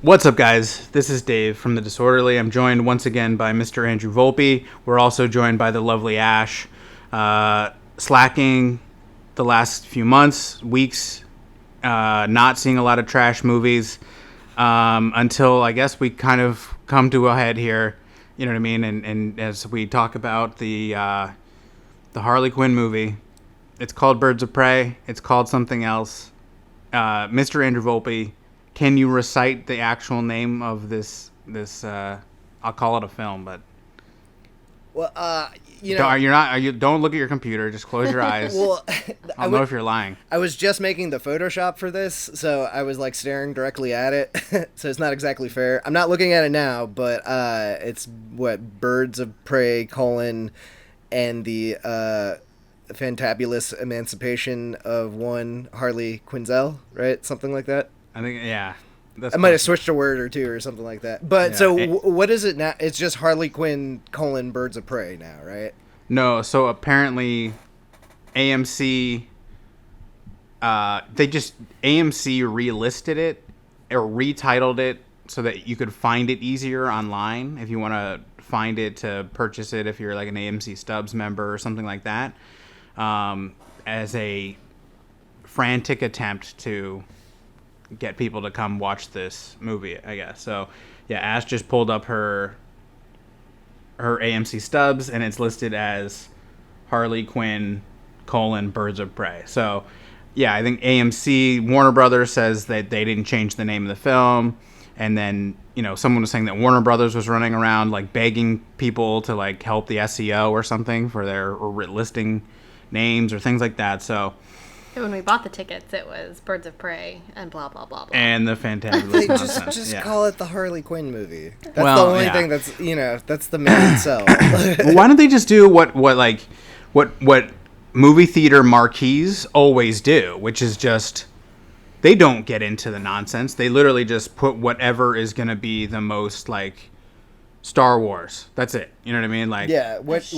What's up, guys? This is Dave from The Disorderly. I'm joined once again by Mr. Andrew Volpe. We're also joined by the lovely Ash. Slacking the last few months, weeks, not seeing a lot of trash movies until I guess we kind of come to a head here. You know what I mean? And as we talk about the Harley Quinn movie, it's called Birds of Prey. It's called something else. Mr. Andrew Volpe, can you recite the actual name of this? I'll call it a film, but well, don't look at your computer. Just close your eyes. Well, I don't know if you're lying. I was just making the Photoshop for this, so I was like staring directly at it. So it's not exactly fair. I'm not looking at it now, but it's Birds of Prey : and the fantabulous emancipation of one Harley Quinzel, right? Something like that. I think, yeah. I might have switched a word or two or something like that. But yeah, so what is it now? It's just Harley Quinn : Birds of Prey now, right? No, so apparently AMC AMC relisted it or retitled it so that you could find it easier online if you want to find it to purchase it if you're like an AMC Stubs member or something like that, as a frantic attempt to get people to come watch this movie, I guess. So, yeah, Ash just pulled up her AMC Stubs, and it's listed as Harley Quinn : Birds of Prey. So, yeah, I think Warner Brothers says that they didn't change the name of the film, and then, someone was saying that Warner Brothers was running around, like, begging people to, like, help the SEO or something for their listing names or things like that, so... When we bought the tickets, it was Birds of Prey and blah, blah, blah, blah. And the fantabulous nonsense. Just call it the Harley Quinn movie. That's the only thing that's the main sell. Well, why don't they just do what movie theater marquees always do, which is just, they don't get into the nonsense. They literally just put whatever is going to be the most, like, Star Wars. That's it. You know what I mean? Like, yeah. What's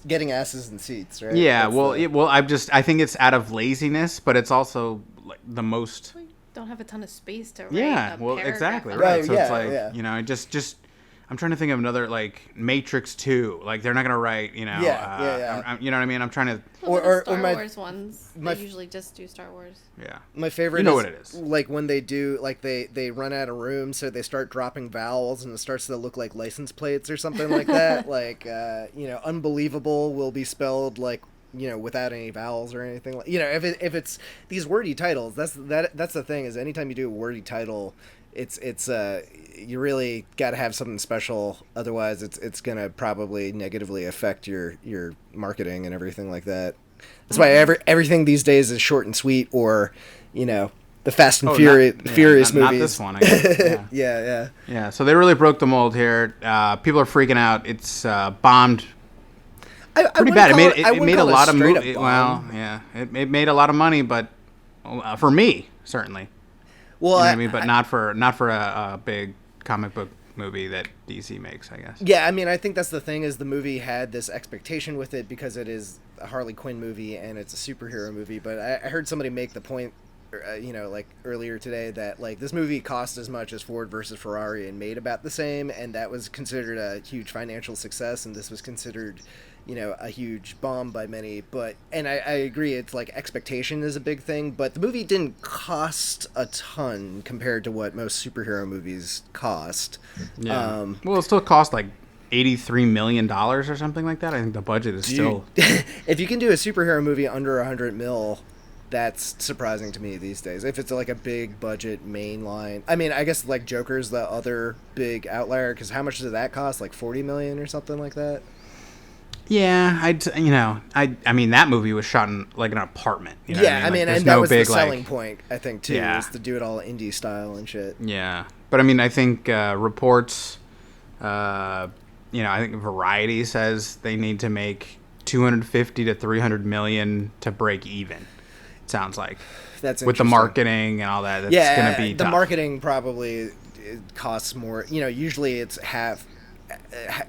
getting asses in seats, right? Yeah. I think it's out of laziness, but it's also like the most. We don't have a ton of space to write. Yeah. Exactly. Right. So it's like just. I'm trying to think of another, like, Matrix 2. Like, they're not gonna write. You know what I mean? I'm trying to. Or Star Wars ones. They usually just do Star Wars. Yeah. My favorite. You know what it is. Like when they do, like they run out of room, so they start dropping vowels, and it starts to look like license plates or something like that. Like unbelievable will be spelled like, without any vowels or anything. Like, if it's these wordy titles, that's the thing, is anytime you do a wordy title, it's you really got to have something special, otherwise it's gonna probably negatively affect your marketing and everything like that. That's why everything these days is short and sweet, or the Fast and Furious movies. Not this one, I guess. Yeah. Yeah. So they really broke the mold here. People are freaking out. It's bombed pretty bad. It made a lot of money. Well, yeah, it made a lot of money, but for me, certainly. Well, what I mean, but not for a big comic book movie that DC makes, I guess. Yeah, I mean, I think that's the thing, is the movie had this expectation with it because it is a Harley Quinn movie and it's a superhero movie. But I heard somebody make the point, like earlier today, that like this movie cost as much as Ford versus Ferrari and made about the same, and that was considered a huge financial success, and this was considered, a huge bomb by many. And I agree, it's like expectation is a big thing, but the movie didn't cost a ton compared to what most superhero movies cost. Yeah. Well, it still cost like $83 million or something like that. I think the budget is still... If you can do a superhero movie under $100 million, that's surprising to me these days. If it's like a big budget mainline, I mean, I guess like Joker's the other big outlier, because how much did that cost? Like $40 million or something like that. Yeah, I mean, that movie was shot in like an apartment. I mean, and that was the selling point, I think, too, is to do it all indie style and shit. Yeah, but I mean, I think reports, I think Variety says they need to make 250 to 300 million to break even. It sounds like that's with the marketing and all that. That's going to be the tough. Marketing probably costs more. Usually it's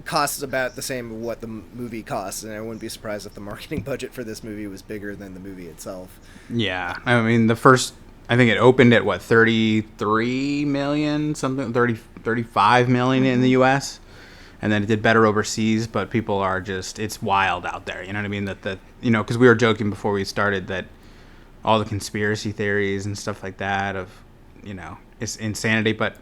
costs about the same what the movie costs, and I wouldn't be surprised if the marketing budget for this movie was bigger than the movie itself. Yeah, I mean, the first I think it opened at, 33 million, something, 35 million in the U.S., and then it did better overseas, but people are just, it's wild out there. You know what I mean? Because we were joking before we started that all the conspiracy theories and stuff like that of, it's insanity. But,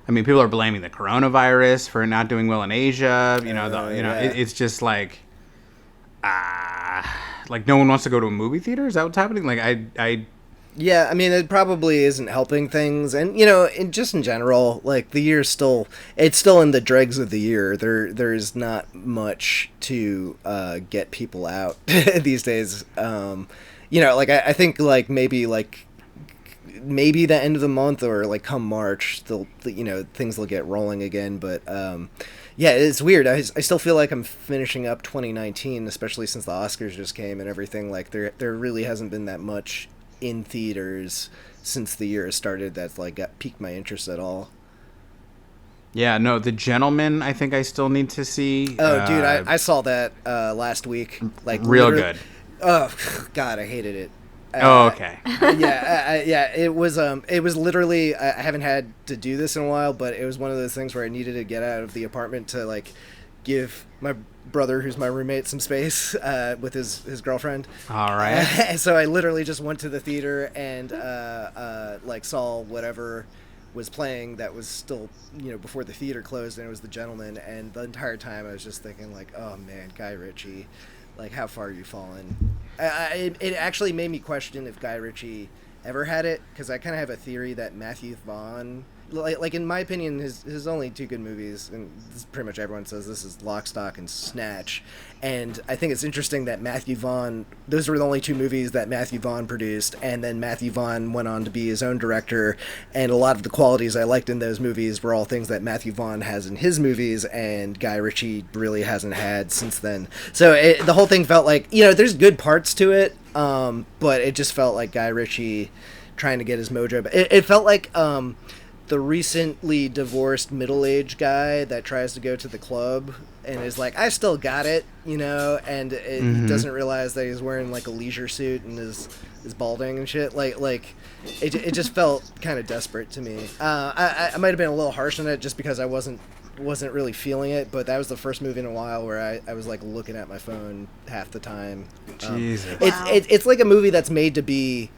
I mean, people are blaming the coronavirus for not doing well in Asia. It's just like no one wants to go to a movie theater? Is that what's happening? Yeah, I mean, it probably isn't helping things, and just in general, like the year's it's still in the dregs of the year. There's not much to get people out these days. I think maybe the end of the month or come March, things will get rolling again. But yeah, it's weird. I still feel like I'm finishing up 2019, especially since the Oscars just came and everything. Like there really hasn't been that much in theaters since the year has started that's piqued my interest at all. Yeah, no, The Gentleman, I think I still need to see. Oh, dude, I saw that last week. Real good. Oh, God, I hated it. Okay. Yeah, it was literally, I haven't had to do this in a while, but it was one of those things where I needed to get out of the apartment to give my brother, who's my roommate, some space with his girlfriend. All right. So I literally just went to the theater and saw whatever was playing that was still before the theater closed, and it was The Gentleman. And the entire time I was just thinking oh man, Guy Ritchie, how far you fallen. It actually made me question if Guy Ritchie ever had it, because I kind of have a theory that Matthew Vaughn, in my opinion, his only two good movies, and this, pretty much everyone says this, is Lock, Stock, and Snatch. And I think it's interesting that Matthew Vaughn, those were the only two movies that Matthew Vaughn produced, and then Matthew Vaughn went on to be his own director, and a lot of the qualities I liked in those movies were all things that Matthew Vaughn has in his movies, and Guy Ritchie really hasn't had since then. So the whole thing felt there's good parts to it, but it just felt like Guy Ritchie trying to get his mojo. It felt like the recently divorced middle-aged guy that tries to go to the club and is I still got it, and it doesn't realize that he's wearing a leisure suit and is balding and shit. It just felt kind of desperate to me. I might have been a little harsh on it just because I wasn't really feeling it, but that was the first movie in a while where I was looking at my phone half the time. Jesus. It's like a movie that's made to be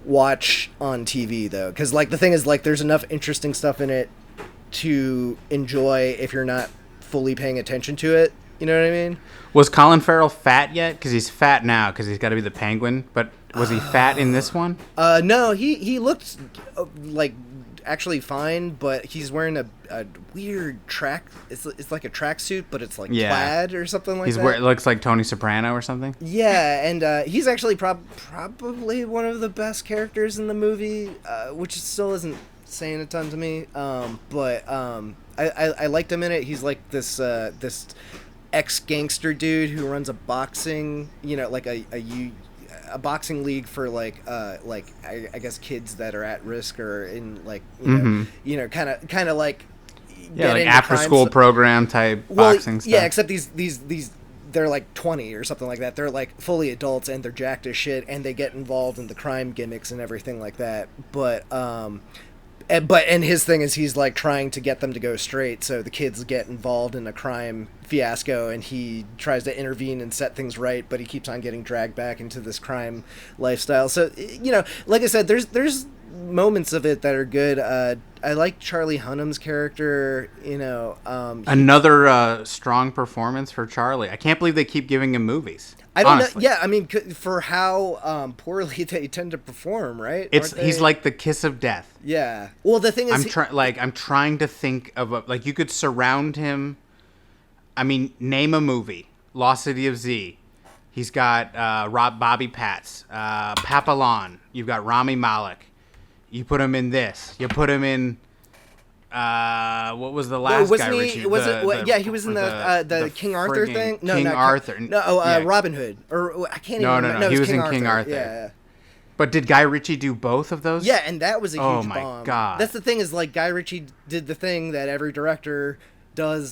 watch on TV, though, because the thing is there's enough interesting stuff in it to enjoy if you're not fully paying attention to it. You know what I mean? Was Colin Farrell fat yet? Because he's fat now because he's got to be the Penguin. But was he fat in this one? No, he looked actually fine, but he's wearing a weird track. It's like a tracksuit, but it's plaid or something like that. It looks like Tony Soprano or something. Yeah, and he's actually probably one of the best characters in the movie, which still isn't saying a ton to me. But I liked him in it. He's this ex-gangster dude who runs a boxing, a boxing league for I guess kids that are at risk or in kind of after school program type boxing stuff. Yeah, except these they're 20 or something like that. They're fully adults and they're jacked as shit, and they get involved in the crime gimmicks and everything like that. But his thing is he's trying to get them to go straight, so the kids get involved in a crime fiasco, and he tries to intervene and set things right, but he keeps on getting dragged back into this crime lifestyle. So like I said, there's moments of it that are good. I like Charlie Hunnam's character. Another strong performance for Charlie. I can't believe they keep giving him movies. I don't honestly. know. Yeah, I mean, for how poorly they tend to perform, right? He's like the kiss of death. Yeah. Well, the thing is, I'm trying to think of you could surround him. I mean, name a movie. Lost City of Z. He's got Bobby Patz, Papillon. You've got Rami Malek. You put him in this. You put him in. What was the last Guy Ritchie? He was in the King Arthur thing. No, King Arthur. Robin Hood. Or I can't even remember. No, he was in King Arthur. Yeah. But did Guy Ritchie do both of those? Yeah, and that was a huge bomb. Oh my god. That's the thing is Guy Ritchie did the thing that every director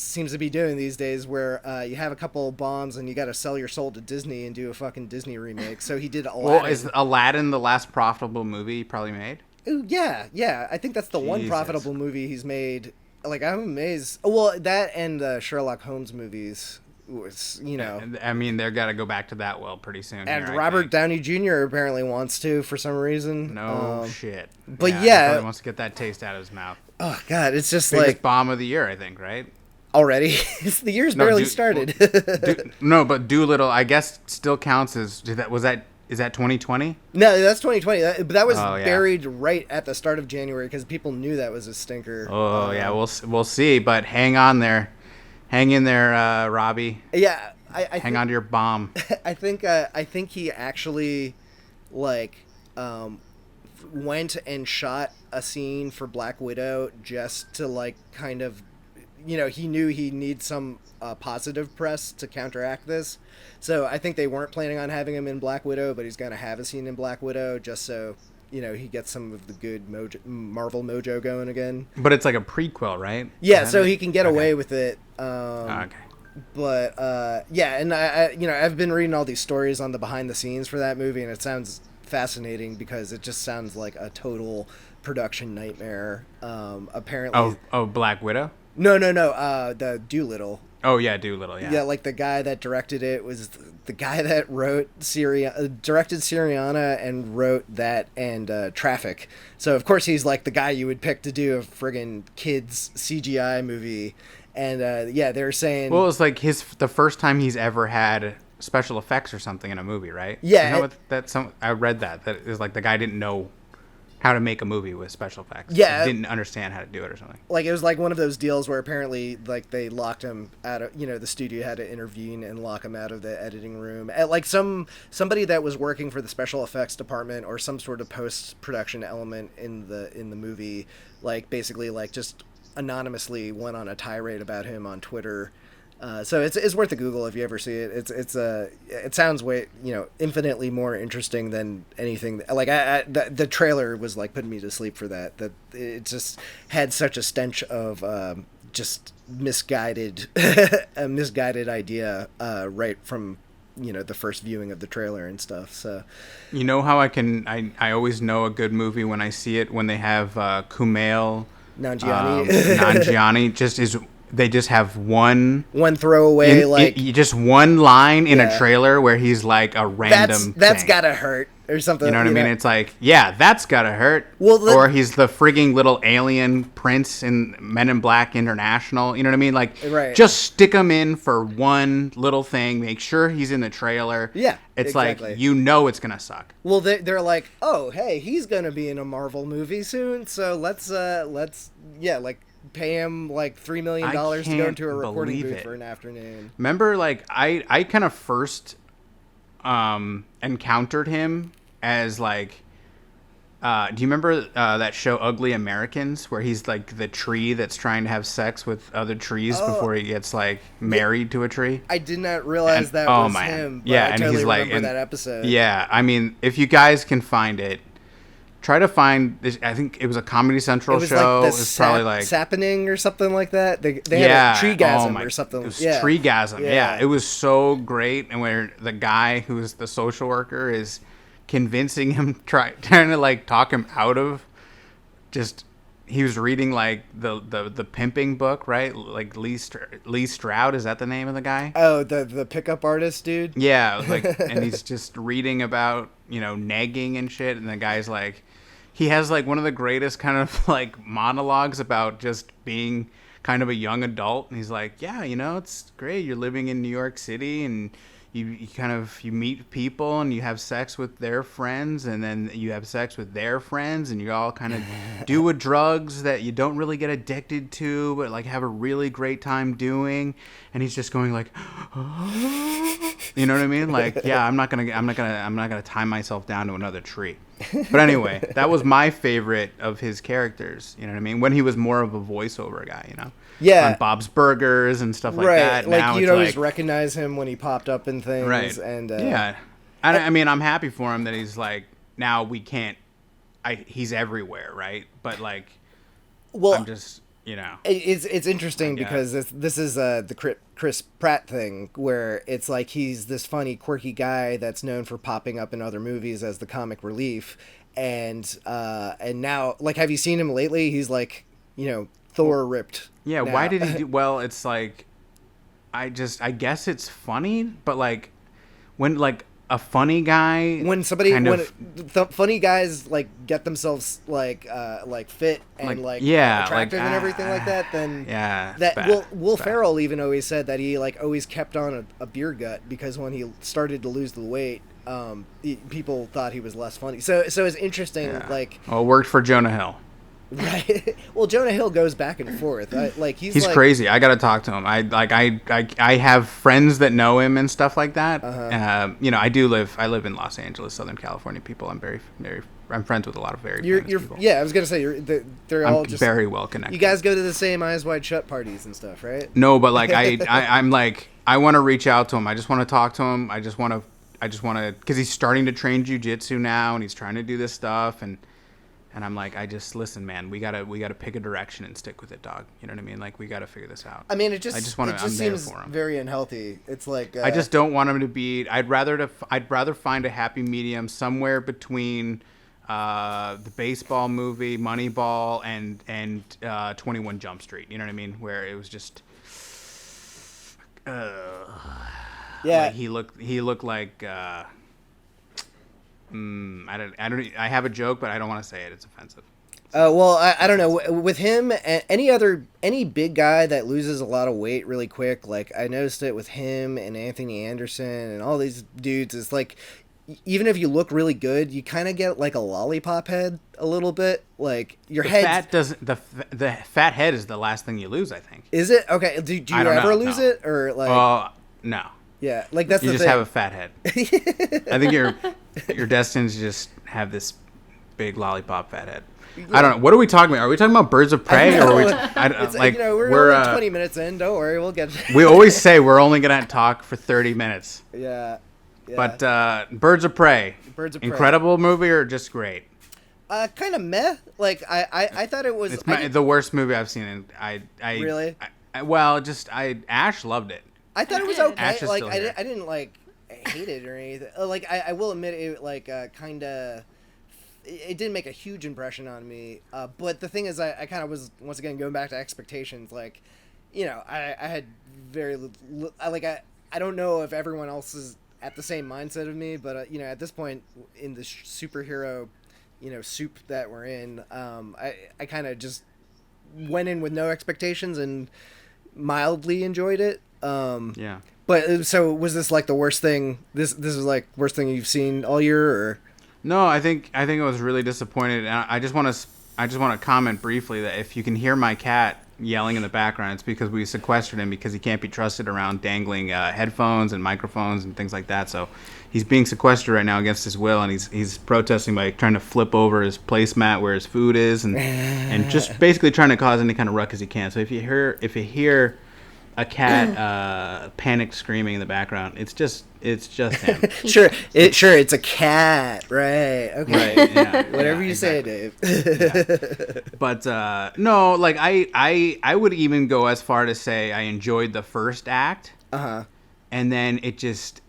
seems to be doing these days, where you have a couple of bombs and you got to sell your soul to Disney and do a fucking Disney remake. So he did Aladdin. Well, is Aladdin the last profitable movie he probably made? Ooh, yeah. I think that's the one profitable movie he's made. Like, I'm amazed. Well, that and the Sherlock Holmes movies was, I mean, they're got to go back to that well pretty soon. And here, Robert Downey Jr. apparently wants to for some reason. No shit. But He probably wants to get that taste out of his mouth. Oh God, it's just Biggest bomb of the year, I think, right? Already, the year's barely started. But Doolittle, I guess, still counts as is that 2020? No, that's 2020. But that was buried right at the start of January because people knew that was a stinker. Oh yeah, we'll see. But hang on there, hang in there, Robbie. Yeah, hang on to your bomb. I think he actually went and shot a scene for Black Widow just to kind of, he knew he needs some positive press to counteract this. So I think they weren't planning on having him in Black Widow, but he's going to have a scene in Black Widow just so, he gets some of the good Marvel mojo going again. But it's like a prequel, right? Yeah, so he can get away with it. Okay. But, and I've been reading all these stories on the behind the scenes for that movie, and it sounds fascinating because it just sounds like a total production nightmare. Apparently. Oh, Black Widow? No. The Doolittle. Oh yeah, Doolittle. Yeah. Yeah, the guy that directed it was the guy that directed Syriana and wrote that and Traffic. So of course he's the guy you would pick to do a friggin' kids CGI movie. And they were saying. Well, it's the first time he's ever had special effects or something in a movie, right? Yeah. I read that is the guy didn't know how to make a movie with special effects. Yeah. He didn't understand how to do it or something. It was one of those deals where apparently they locked him out of, the studio had to intervene and lock him out of the editing room. Somebody that was working for the special effects department or some sort of post-production element in the movie, basically just anonymously went on a tirade about him on Twitter. So it's worth a Google if you ever see it. It sounds way infinitely more interesting than anything. The trailer was putting me to sleep for that. That it just had such a stench of just misguided a misguided idea right from the first viewing of the trailer and stuff. So how I always know a good movie when I see it, when they have Kumail Nanjiani they just have one throwaway just one line in a trailer where he's a random that's thing. Gotta hurt or something. You know what I mean? It's that's gotta hurt. Well, or he's the frigging little alien prince in Men in Black International. You know what I mean? Right. Just stick him in for one little thing. Make sure he's in the trailer. Yeah, it's exactly. It's gonna suck. Well, they're oh, hey, he's gonna be in a Marvel movie soon, so let's pay him $3 million to go into a recording booth for an afternoon. Remember, I kind of first encountered him as do you remember that show Ugly Americans, where he's the tree that's trying to have sex with other trees before he gets married to a tree? I did not realize that was him. But yeah, I and totally he's remember that episode. Yeah, I mean, if you guys can find it, try to find this. I think it was a Comedy Central show. It was probably Sappening or something like that. They had a treegasm or something. It was treegasm. Yeah, it was so great. And where the guy who's the social worker is convincing him, trying to talk him out of just. He was reading the pimping book, right? Lee Stroud, is that the name of the guy? Oh, the pickup artist dude. Yeah, and he's just reading about negging and shit, and the guy's he has one of the greatest kind of monologues about just being kind of a young adult, and he's yeah, it's great. You're living in New York City, and you meet people and you have sex with their friends, and then you have sex with their friends, and you all kind of do drugs that you don't really get addicted to, but have a really great time doing. And he's just going you know what I mean? Yeah, I'm not gonna tie myself down to another tree. But anyway, that was my favorite of his characters. You know what I mean? When he was more of a voiceover guy, Yeah. On Bob's Burgers and stuff like that. Now you'd always recognize him when he popped up in things. Right. And yeah. I mean, I'm happy for him that he's now we can't. He's everywhere, right? But I'm just. It's interesting because this is the Chris Pratt thing, where it's like he's this funny, quirky guy that's known for popping up in other movies as the comic relief, and now, like, have you seen him lately? He's like, Thor ripped. Yeah, now. Why did he do? Well, it's like, I guess it's funny, but like, when like a funny guy, funny guys like get themselves like fit and attractive and everything like that, then Will Ferrell even always said that he like always kept on a beer gut, because when he started to lose the weight, people thought he was less funny. So it's interesting. Yeah. Like, well, it worked for Jonah Hill. Right. Well, Jonah Hill goes back and forth. He's crazy. I gotta talk to him. I have friends that know him and stuff like that. I live in Los Angeles, Southern California. People, I'm I'm friends with a lot of very famous people. Yeah, I was gonna say they're all just very well connected. You guys go to the same Eyes Wide Shut parties and stuff, right? No, but like I'm like, I want to reach out to him. I just want to talk to him. I just want to, because he's starting to train jiu-jitsu now, and he's trying to do this stuff, and I'm like, listen, man, we gotta pick a direction and stick with it, dog. You know what I mean? Like, we gotta figure this out. I mean, it just seems very unhealthy. It's like I just don't want him to be. I'd rather find a happy medium somewhere between the baseball movie Moneyball and 21 Jump Street. You know what I mean? Where it was just. Like he looked like. I have a joke, but I don't want to say it. It's offensive. Well, I don't know. With him, any big guy that loses a lot of weight really quick, like I noticed it with him and Anthony Anderson and all these dudes. It's like, even if you look really good, you kind of get like a lollipop head a little bit. Like your head the fat head is the last thing you lose, I think. Is it? Okay. Do you ever lose it, or like? No. Yeah, like that's you the just thing. have a fat head. I think you're destined to just have this big lollipop fat head. Yeah. I don't know. What are we talking about? Are we talking about Birds of Prey, or are we? We're only 20 minutes in. Don't worry, we'll get. We always say we're only gonna talk for 30 minutes. Yeah. But Birds of Prey. Incredible movie or just great? Kind of meh. Like I thought it was. It's the worst movie I've seen. And I really. Ash loved it. I thought it was okay. Like I didn't like hate it or anything. Like I will admit it. Like kind of. It didn't make a huge impression on me. But the thing is, I kind of was once again going back to expectations. Like, I had very I don't know if everyone else is at the same mindset of me, but at this point in the superhero, soup that we're in, I kind of just went in with no expectations and mildly enjoyed it. Yeah. But so was this like the worst thing? This is like worst thing you've seen all year, or? No, I think I was really disappointed, and I just want to comment briefly that if you can hear my cat yelling in the background, it's because we sequestered him because he can't be trusted around dangling headphones and microphones and things like that. So he's being sequestered right now against his will, and he's protesting by trying to flip over his placemat where his food is, and just basically trying to cause any kind of ruckus he can. So if you hear a cat panicked screaming in the background, it's just him. Sure, it's a cat, right? Okay, right, yeah, whatever you exactly. say, Dave. Yeah. But no, like I would even go as far to say I enjoyed the first act, and then it just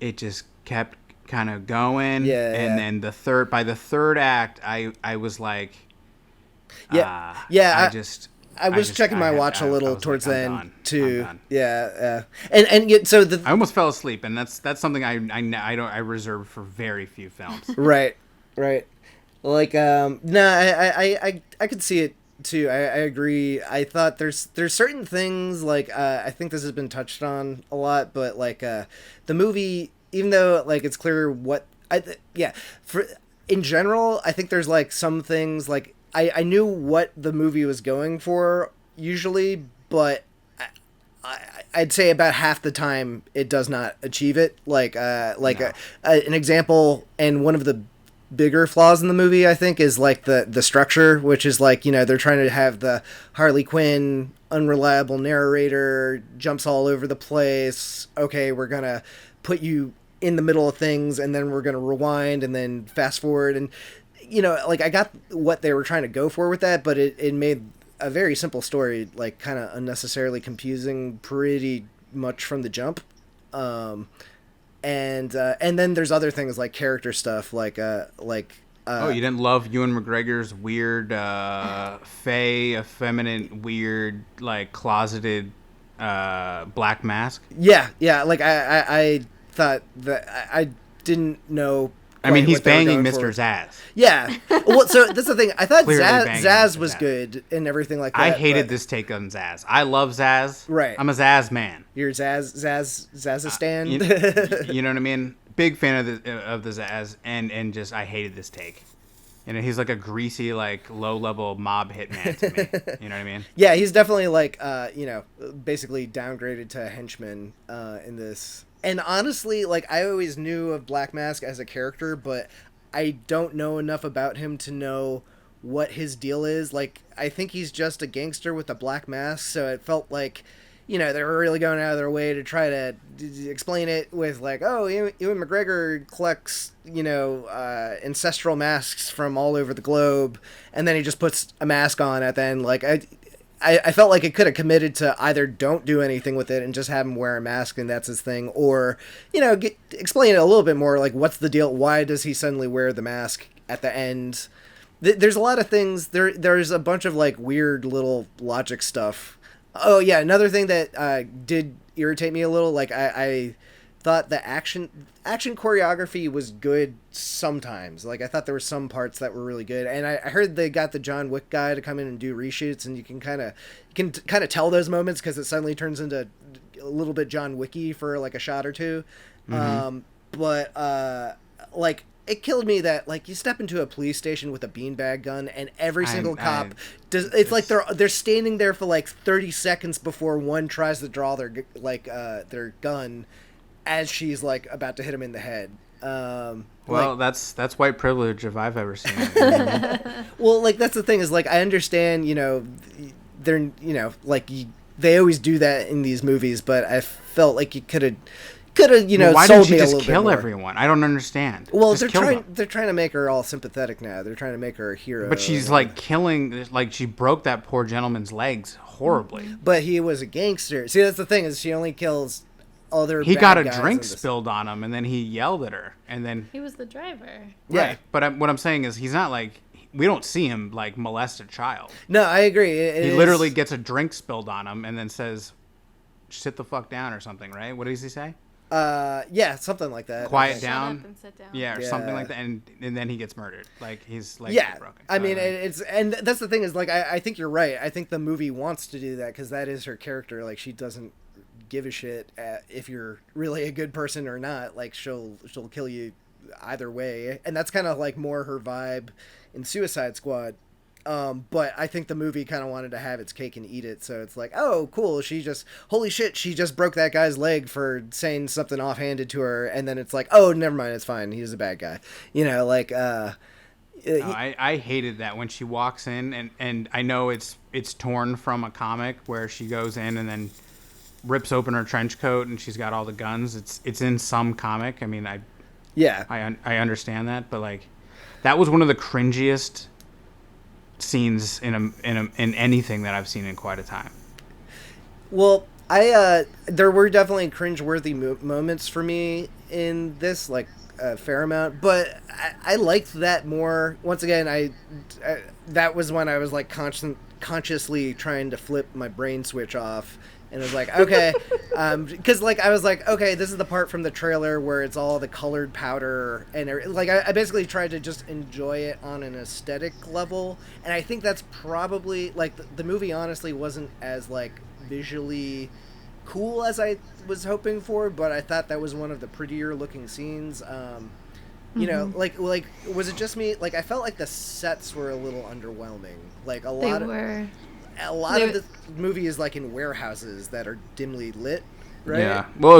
kept kind of going, and then by the third act, I was like, I was checking my watch a little towards the end too. Yeah. And yet, so I almost fell asleep, and that's something I reserve for very few films. Right. Like I could see it too. I agree. I thought there's certain things like I think this has been touched on a lot, but like the movie, even though like it's clear what in general, I think there's like some things like. I knew what the movie was going for usually, but I'd say about half the time it does not achieve it. An example, and one of the bigger flaws in the movie, I think, is like the structure, which is like, they're trying to have the Harley Quinn unreliable narrator, jumps all over the place. Okay, we're gonna put you in the middle of things, and then we're gonna rewind and then fast forward, and like I got what they were trying to go for with that, but it made a very simple story, like kind of unnecessarily confusing pretty much from the jump. And then there's other things like character stuff, like oh, you didn't love Ewan McGregor's weird, effeminate, weird, like closeted, black mask? Yeah, like I thought that I didn't know. I mean, he's what they were banging going Mr. for. Zaz. Yeah. Well, so that's the thing. I thought Clearly banging Zaz Mr. was Zaz. good and everything like that. I hated but this take on Zaz. I love Zaz. Right. I'm a Zaz man. You're Zazistan. You know what I mean? Big fan of the Zaz, and just I hated this take. You know, he's like a greasy, like low level mob hitman to me. You know what I mean? Yeah, he's definitely like basically downgraded to a henchman in this. And honestly, like I always knew of Black Mask as a character, but I don't know enough about him to know what his deal is. Like, I think he's just a gangster with a black mask, so it felt like, they were really going out of their way to try to explain it with, like, oh, Ewan McGregor collects, ancestral masks from all over the globe, and then he just puts a mask on at the end. Like, I felt like it could have committed to either don't do anything with it and just have him wear a mask and that's his thing, or, explain it a little bit more, like, what's the deal? Why does he suddenly wear the mask at the end? There's a lot of things. There's a bunch of, like, weird little logic stuff. Oh, yeah, another thing that did irritate me a little, like, I thought the action choreography was good sometimes. Like, I thought there were some parts that were really good, and I heard they got the John Wick guy to come in and do reshoots, and you can kind of tell those moments because it suddenly turns into a little bit John Wicky for like a shot or two. Mm-hmm. But like, it killed me that, like, you step into a police station with a beanbag gun and every single cop does. It's like they're standing there for like 30 seconds before one tries to draw their gun as she's like about to hit him in the head. Well, that's white privilege if I've ever seen it. Well, like, that's the thing is, like, I understand, they're, they always do that in these movies, but I felt like you could have why sold didn't me she a just little kill bit more. everyone? I don't understand. Well, just they're trying to make her all sympathetic now. They're trying to make her a hero. But she's like killing, like she broke that poor gentleman's legs horribly. But he was a gangster. See, that's the thing is she only kills other. He bad got a guys drink in this. spilled on him, and then he yelled at her, and then He was the driver. Yeah. right. But what I'm saying is, he's not like, we don't see him like molest a child. No, I agree. He literally gets a drink spilled on him, and then says, "Sit the fuck down" or something, right? What does he say? Yeah, something like that. Quiet Shut down. up and sit down. Yeah, or something like that, and then he gets murdered. Like his legs Yeah, get broken. I mean, and that's the thing is, like, I think you're right. I think the movie wants to do that because that is her character. Like, she doesn't give a shit if you're really a good person or not. Like, she'll kill you either way, and that's kind of like more her vibe in Suicide Squad. But I think the movie kind of wanted to have its cake and eat it, so it's like, oh, cool, holy shit, she just broke that guy's leg for saying something offhanded to her, and then it's like, oh, never mind, it's fine, he's a bad guy. Like, I hated that when she walks in, and I know it's torn from a comic where she goes in and then rips open her trench coat and she's got all the guns. It's in some comic. I mean, I understand that, but like, that was one of the cringiest scenes in anything that I've seen in quite a time. Well, there were definitely cringeworthy moments for me in this, like, a fair amount, but I liked that more. Once again, I that was when I was like consciously trying to flip my brain switch off. And it was like, okay, because like I was like, okay, this is the part from the trailer where it's all the colored powder, and like I basically tried to just enjoy it on an aesthetic level, and I think that's probably like the movie honestly wasn't as like visually cool as I was hoping for, but I thought that was one of the prettier looking scenes. You know, like was it just me? Like, I felt like the sets were a little underwhelming. Like a lot of the movie is like in warehouses that are dimly lit, right? Yeah. Well,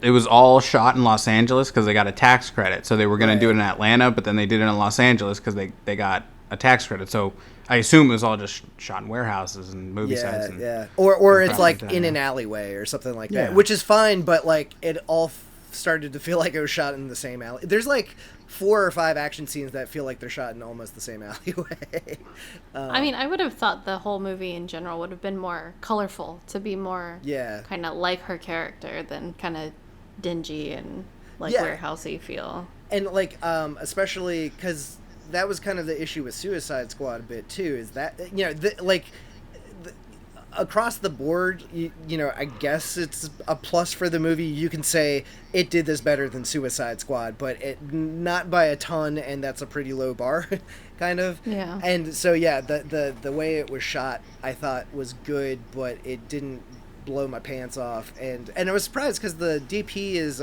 it was all shot in Los Angeles because they got a tax credit. So they were going to do it in Atlanta, but then they did it in Los Angeles because they got a tax credit. So I assume it was all just shot in warehouses and movie sets. And Or it's like in an alleyway or something like that, which is fine, but like it all started to feel like it was shot in the same alley. There's like 4 or 5 action scenes that feel like they're shot in almost the same alleyway. I mean, I would have thought the whole movie in general would have been more colorful, to be more kind of like her character than kind of dingy and like warehousey feel. And like, especially because that was kind of the issue with Suicide Squad a bit too, is that, you know, across the board, you know, I guess it's a plus for the movie. You can say it did this better than Suicide Squad, but it not by a ton, and that's a pretty low bar, kind of. Yeah. And so the way it was shot, I thought was good, but it didn't blow my pants off. And I was surprised because the DP is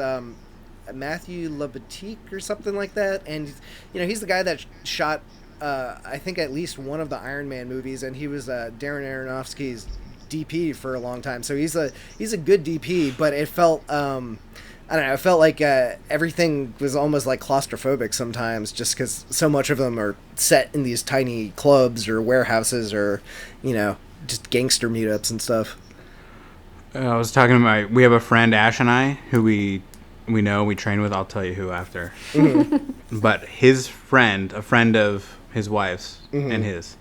Matthew Labatique or something like that, and you know, he's the guy that shot I think at least one of the Iron Man movies, and he was Darren Aronofsky's DP for a long time. So he's a good DP, but it felt I don't know, it felt like everything was almost like claustrophobic sometimes, just because so much of them are set in these tiny clubs or warehouses or, you know, just gangster meetups and stuff. I was talking to we have a friend, Ash and I, who we know, we train with. I'll tell you who after. Mm-hmm. But his friend, a friend of his wife's and his,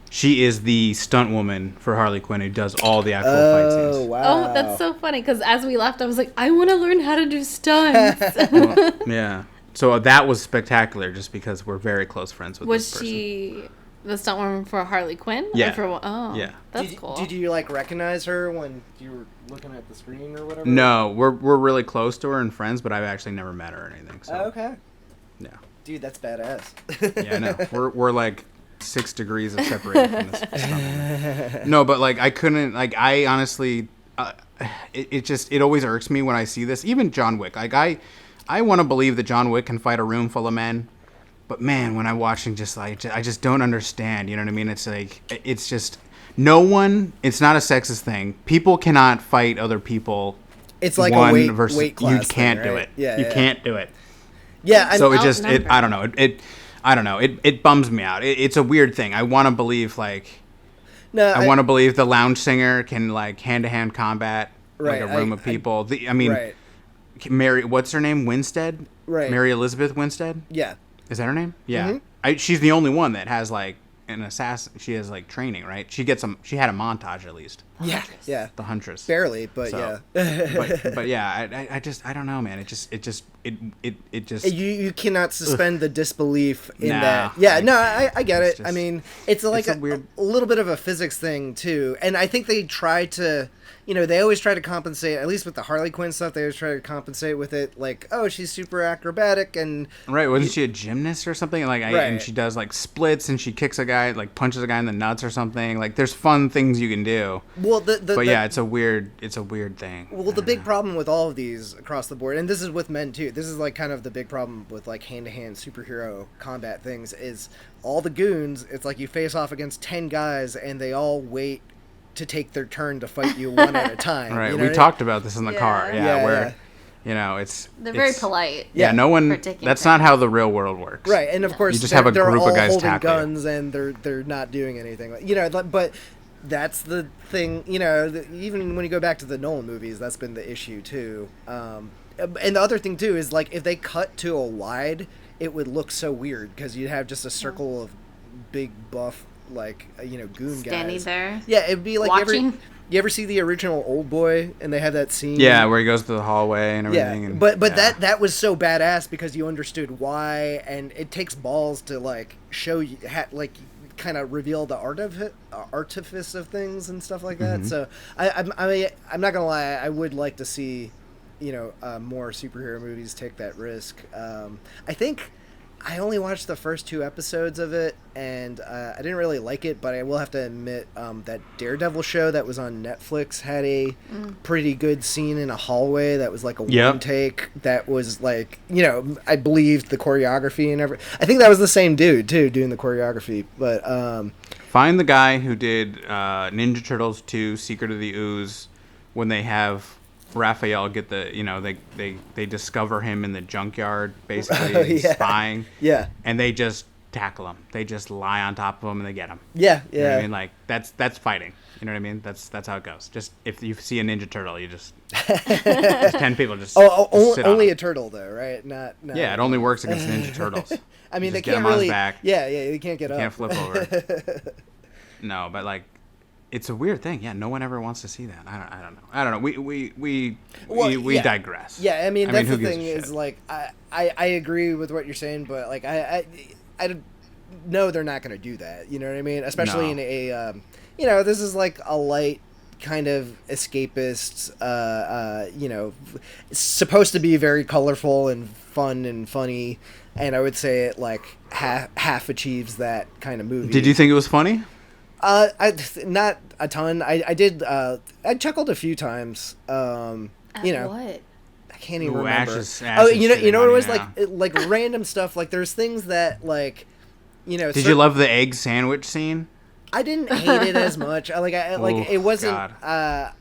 she is the stunt woman for Harley Quinn who does all the actual fight scenes. Wow. Oh, that's so funny, because as we left, I was like, I want to learn how to do stunts. Well, yeah. So that was spectacular just because we're very close friends with this person. Was she the stunt woman for Harley Quinn? Yeah. Yeah. That's cool. Did you like recognize her when you were looking at the screen or whatever? No, we're really close to her and friends, but I've actually never met her or anything. So. Okay. Yeah. Dude, that's badass. Yeah, I know. We're like 6 degrees of separation from this. No, but like I couldn't, like I honestly, it always irks me when I see this. Even John Wick. Like I want to believe that John Wick can fight a room full of men. But man, when I'm watching, I just don't understand. You know what I mean? It's like, it's just, no one, it's not a sexist thing. People cannot fight other people. It's like one a weight, versus, weight class you can't thing, do right? it. Yeah, you can't do it. Yeah. So it just, I don't know. I don't know. It bums me out. It's a weird thing. I want to believe, like, I want to believe the lounge singer can, like, hand-to-hand combat, like a room of people. Mary, what's her name? Winstead? Right. Mary Elizabeth Winstead? Yeah. Is that her name? Yeah. Mm-hmm. She's the only one that has like an assassin. She has like training, right? She had a montage at least. Yeah. Yeah. The Huntress. Barely, but yeah. but yeah, I don't know, man. It just. You cannot suspend the disbelief in Nah, that. Yeah. No, I get it. just, I mean, it's like a little bit of a physics thing too, and I think they try to. You know, they always try to compensate, at least with the Harley Quinn stuff, they always try to compensate with it, like, oh, she's super acrobatic, and... Right, wasn't she a gymnast or something? Like, and she does, like, splits, and she kicks a guy, like, punches a guy in the nuts or something. Like, there's fun things you can do. Well, yeah, it's a weird thing. Well, the big problem with all of these across the board, and this is with men, too, this is, like, kind of the big problem with, like, hand-to-hand superhero combat things, is all the goons, it's like you face off against 10 guys, and they all wait to take their turn to fight you one at a time. Right, you know we talked about this in the car. Yeah, you know, they're very polite. Yeah, no one. That's not how the real world works. Right, and of course, you just have a group of guys holding tackle guns, and they're not doing anything. You know, but that's the thing. You know, even when you go back to the Nolan movies, that's been the issue too. And the other thing too is, like, if they cut to a wide, it would look so weird because you'd have just a circle of big buff, like, you know, goon standing guys there. Yeah, it'd be like watching. You ever see the original Old Boy, and they have that scene? Yeah, where he goes to the hallway and everything. Yeah, and, but that was so badass because you understood why, and it takes balls to, like, show you, like, kind of reveal the artifice of things and stuff like that. Mm-hmm. So I'm not gonna lie, I would like to see, you know, more superhero movies take that risk. I think I only watched the first 2 episodes of it, and I didn't really like it, but I will have to admit that Daredevil show that was on Netflix had a pretty good scene in a hallway that was like a one take that was, like, you know, I believed the choreography and everything. I think that was the same dude, too, doing the choreography, but... Find the guy who did Ninja Turtles 2, Secret of the Ooze, when they have... Raphael get the, you know, they discover him in the junkyard, basically spying. Yeah. And they just tackle them. They just lie on top of them and they get them. Yeah, yeah. You know what I mean? Like, that's fighting. You know what I mean? That's how it goes. Just if you see a Ninja Turtle, you just 10 people just sit only on a turtle though, right? Not yeah, it only works against Ninja Turtles. I mean, they get can't them on really. his back. Yeah, they can't get up. Can't flip over. No, but like, it's a weird thing. Yeah, no one ever wants to see that. I don't know. We digress. Yeah, I mean that's the thing is like I agree with what you're saying, but like I know they're not going to do that. You know what I mean? Especially in a this is like a light kind of escapist. It's supposed to be very colorful and fun and funny, and I would say it like half achieves that kind of movie. Did you think it was funny? Not a ton. I did. I chuckled a few times. What? I can't even remember. Ash you know what it was now. like random stuff. Like there's things that like, Did you love the egg sandwich scene? I didn't hate it as much. It wasn't. God.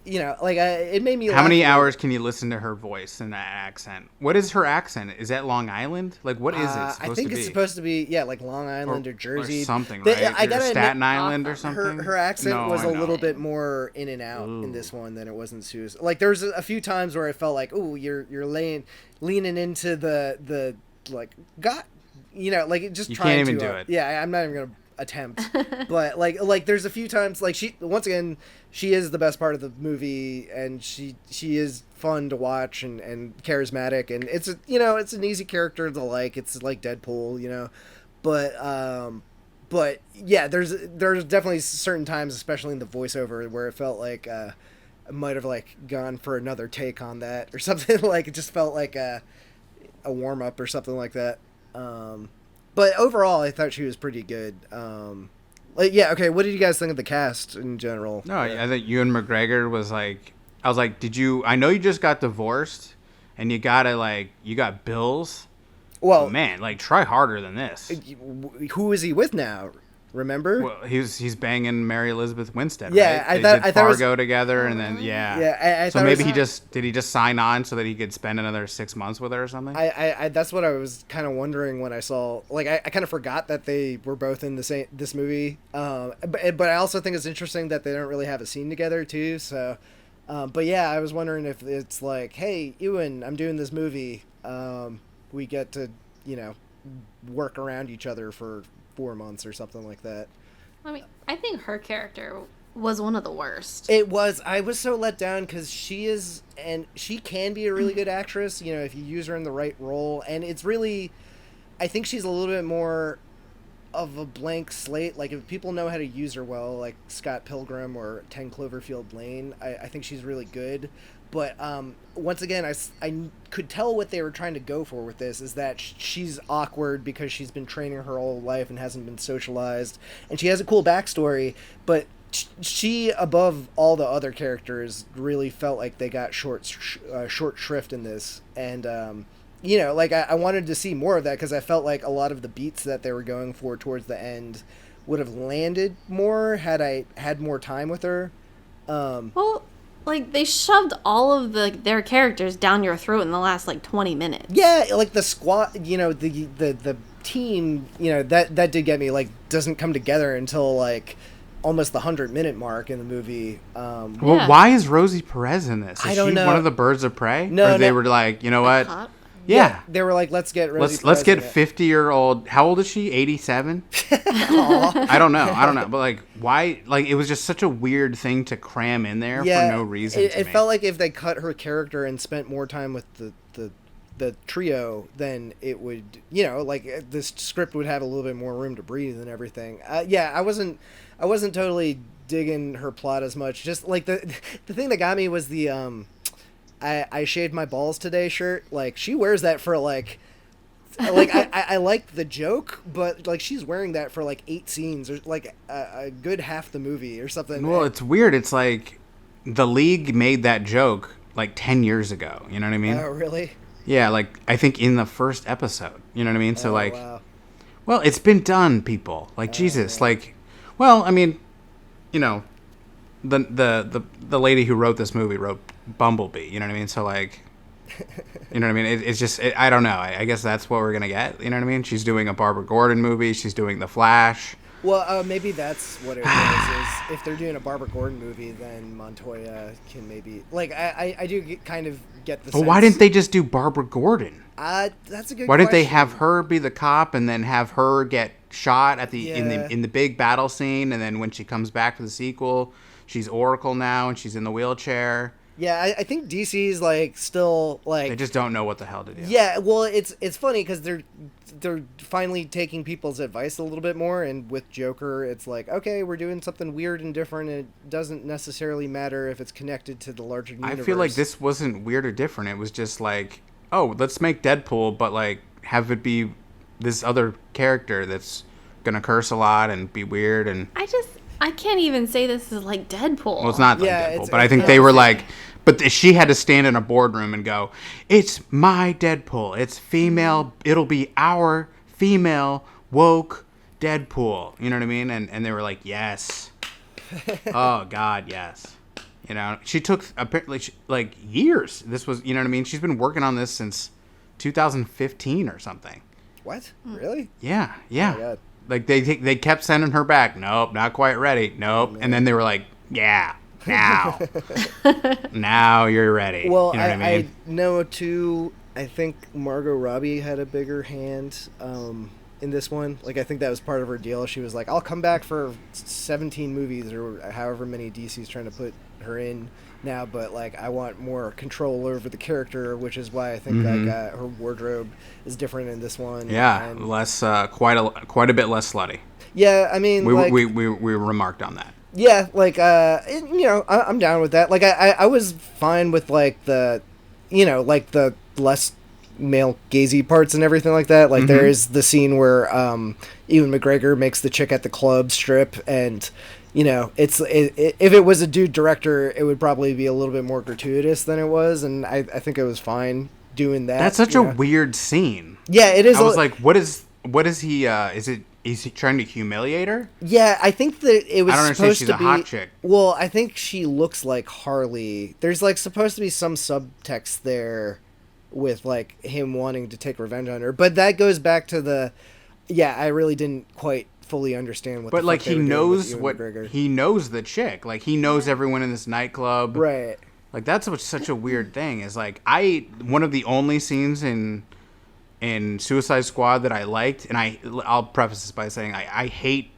It made me. How many hours can you listen to her voice in that accent? What is her accent? Is that Long Island? Like, what is it supposed to be? I think it's supposed to be, like Long Island or Jersey. Or something, right? Or Staten Island or something? Her accent was a little bit more in and out in this one than it was in Sue's. Like, there's a few times where I felt like, ooh, you're leaning into the like, just you trying can't to. Even do it. Yeah, I'm not even going to attempt. But, like, there's a few times, like, once again, she is the best part of the movie, and she is fun to watch and charismatic, and it's it's an easy character to like. It's like Deadpool, but yeah, there's definitely certain times, especially in the voiceover, where it felt like I might have like gone for another take on that or something. Like it just felt like a warm up or something like that. But overall, I thought she was pretty good. What did you guys think of the cast in general? No, I think Ewan McGregor was like, I was like, I know you just got divorced and you got bills. Well, but man, like try harder than this. Who is he with now? Remember? Well, he's banging Mary Elizabeth Winstead. Yeah, right? They did Fargo together, and then so maybe he just sign on so that he could spend another 6 months with her or something. I that's what I was kind of wondering when I saw. Like I kind of forgot that they were both in this movie. But I also think it's interesting that they don't really have a scene together too. So, but yeah, I was wondering if it's like, hey, Ewan, I'm doing this movie. We get to work around each other for 4 months or something like that. I mean, I think her character was one of the worst. It was. I was so let down because she can be a really good actress, if you use her in the right role. And it's really, I think she's a little bit more of a blank slate. Like if people know how to use her well, like Scott Pilgrim or 10 Cloverfield Lane, I think she's really good. But once again, I could tell what they were trying to go for with this is that she's awkward because she's been training her whole life and hasn't been socialized. And she has a cool backstory, but she, above all the other characters, really felt like they got short shrift in this. And, I wanted to see more of that because I felt like a lot of the beats that they were going for towards the end would have landed more had I had more time with her. Like, they shoved all of their characters down your throat in the last, 20 minutes. Yeah, like the squad, the team, that did get me, doesn't come together until, almost the 100-minute mark in the movie. Why is Rosie Perez in this? Is don't know. One of the birds of prey? No, they were like, you know what? Yeah. They were like, let's get Rosie Let's get 50-year-old. How old is she? 87? I don't know. But why? It was just such a weird thing to cram in there for no reason. It felt like if they cut her character and spent more time with the trio, then it would, this script would have a little bit more room to breathe and everything. I wasn't totally digging her plot as much. Just the thing that got me was the I shaved my balls today shirt. She wears that for I like the joke, but she's wearing that for 8 scenes or a good half the movie or something. Well, it's weird. It's The League made that joke 10 years ago. You know what I mean? Oh, really? Yeah, I think in the first episode. You know what I mean? So wow. Well, it's been done, people. Jesus. Well, I mean, the lady who wrote this movie wrote Bumblebee. You know what I mean? So You know what I mean? It's just, I don't know. I guess that's what we're going to get. You know what I mean? She's doing a Barbara Gordon movie. She's doing The Flash. Well, maybe that's what it was. Is if they're doing a Barbara Gordon movie, then Montoya can maybe... Like, I do kind of get the sense... Well, why didn't they just do Barbara Gordon? That's a good question. Why didn't they have her be the cop and then have her get shot at the in the big battle scene, and then when she comes back for the sequel, she's Oracle now and she's in the wheelchair? Yeah, I think DC's like still like they just don't know what the hell to do. Yeah, well, it's funny because they're finally taking people's advice a little bit more, and with Joker, it's like, okay, we're doing something weird and different, and it doesn't necessarily matter if it's connected to the larger universe. I feel like this wasn't weird or different. It was just like, oh, let's make Deadpool, but like have it be this other character that's gonna curse a lot and be weird, and I can't even say this is like Deadpool. Well, it's not like Deadpool, but I think they were like, but she had to stand in a boardroom and go, it's my Deadpool. It's female. It'll be our female woke Deadpool. You know what I mean? And they were like, yes. Oh, God, yes. You know, she took apparently like years. This was, you know what I mean? She's been working on this since 2015 or something. What? Really? Yeah. Oh, my God. Like they kept sending her back. Nope, not quite ready. Nope. And then they were like, yeah, now. Now you're ready. Well, you know what I mean? I know too. I think Margot Robbie had a bigger hand in this one. Like, I think that was part of her deal. She was like, I'll come back for 17 movies or however many DC's trying to put her in now, but like I want more control over the character, which is why I think like her wardrobe is different in this one. Yeah, and less quite a bit less slutty. Yeah, I mean, we remarked on that. Yeah, like you know, I'm down with that. Like I was fine with like the, you know, like the less male gazy parts and everything like that. Like there is the scene where Ewan McGregor makes the chick at the club strip, and you know, if it was a dude director, it would probably be a little bit more gratuitous than it was, and I think it was fine doing that. That's such a weird scene. Yeah, it is. I was like, what is he? Is he trying to humiliate her? Yeah, I think that it was. I don't understand. She's a hot chick. Well, I think she looks like Harley. There's like supposed to be some subtext there with like him wanting to take revenge on her, but that goes back to the. Yeah, I really didn't quite fully understand what. But like he knows he knows the chick. Like he knows everyone in this nightclub. Right. Like that's what's such a weird thing is like one of the only scenes in Suicide Squad that I liked, and I'll preface this by saying I hate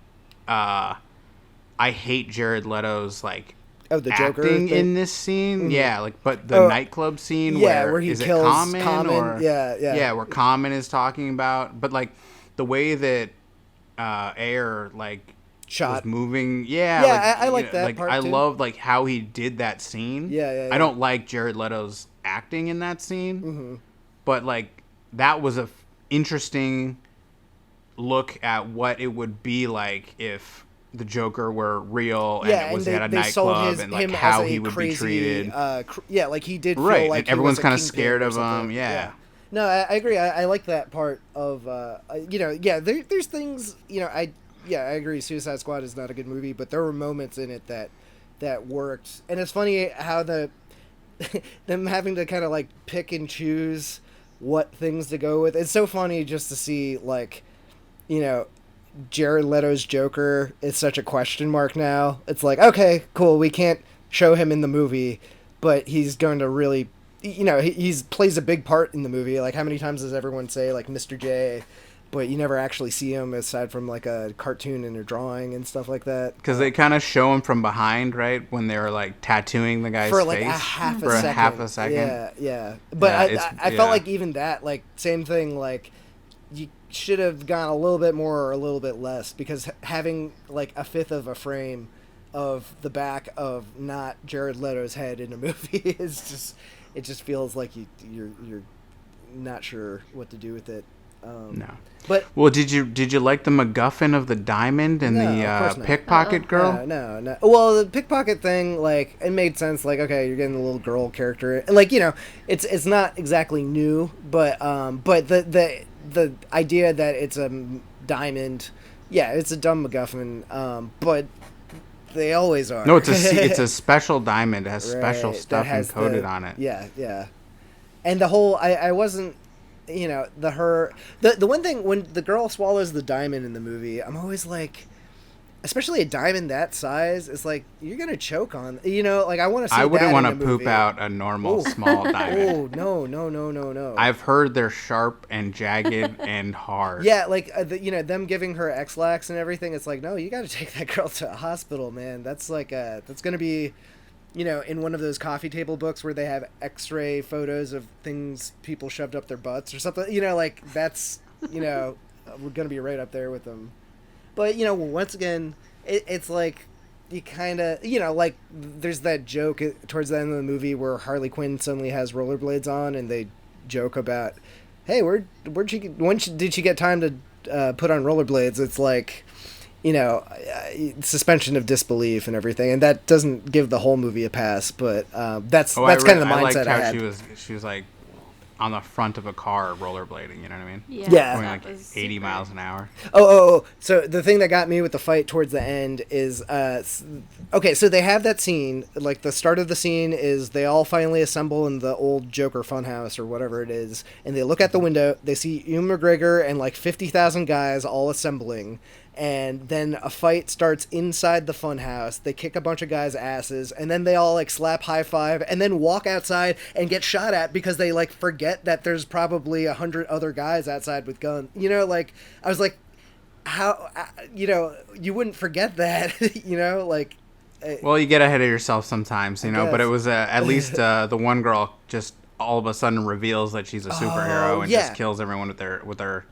Jared Leto's like the Joker acting thing? In this scene. Yeah, like but the nightclub scene where he kills Common or where Common is talking about, but like the way that Ayer like shot was moving, I like that like part I too. love like how he did that scene. Yeah. I don't like Jared Leto's acting in that scene, but like that was a interesting look at what it would be like if the Joker were real and it was at a nightclub and like how he would be treated. Like he did feel right, like and everyone's kind of scared of him. Yeah. No, I agree. I like that part of, you know, there's things, you know, I agree. Suicide Squad is not a good movie, but there were moments in it that worked. And it's funny how them having to kind of like pick and choose what things to go with. It's so funny just to see like, you know, Jared Leto's Joker is such a question mark now. It's like, okay, cool. We can't show him in the movie, but he's going to really, you know, he's plays a big part in the movie. Like, how many times does everyone say, like, Mr. J, but you never actually see him aside from, like, a cartoon and a drawing and stuff like that? Because they kind of show him from behind, right? When they were, like, tattooing the guy's face. For, like, half a second. Yeah. But I felt like even that, like, same thing, like, you should have gone a little bit more or a little bit less, because having, like, a fifth of a frame of the back of not Jared Leto's head in a movie is just... It just feels like you're not sure what to do with it. No. But well, did you like the MacGuffin of the diamond and the pickpocket girl? No. Well, the pickpocket thing, like, it made sense. Like, okay, you're getting the little girl character, and like, you know, it's not exactly new, but the idea that it's a diamond, yeah, it's a dumb MacGuffin, but. They always are. No, it's a special diamond. It has special stuff encoded on it. Yeah. And the whole, I wasn't, you know, the one thing, when the girl swallows the diamond in the movie, I'm always like, especially a diamond that size, it's like, you're gonna choke on, you know, like I want to see that. I wouldn't want to poop out a normal small diamond. Oh no. I've heard they're sharp and jagged and hard. Yeah, like you know, them giving her X-Lax and everything. It's like, no, you got to take that girl to a hospital, man. That's like that's gonna be, you know, in one of those coffee table books where they have X-ray photos of things people shoved up their butts or something. You know, like that's, you know, we're gonna be right up there with them. But, you know, once again, it's like, you kind of, you know, like, there's that joke towards the end of the movie where Harley Quinn suddenly has rollerblades on, and they joke about, hey, when did she get time to put on rollerblades? It's like, you know, suspension of disbelief and everything, and that doesn't give the whole movie a pass, but that's kind of the mindset I had. She was like on the front of a car rollerblading, you know what I mean? Yeah. Going like 80 miles an hour. Oh. So the thing that got me with the fight towards the end is, okay, so they have that scene, like the start of the scene is they all finally assemble in the old Joker funhouse or whatever it is, and they look at the window, they see Ewan McGregor and like 50,000 guys all assembling, and then a fight starts inside the funhouse. They kick a bunch of guys' asses, and then they all like slap high five, and then walk outside and get shot at because they like forget that there's probably 100 other guys outside with guns. You know, like I was like, how, you know, you wouldn't forget that. You know, like. Well, you get ahead of yourself sometimes, you know. But it was at least the one girl just all of a sudden reveals that she's a superhero and just kills everyone with her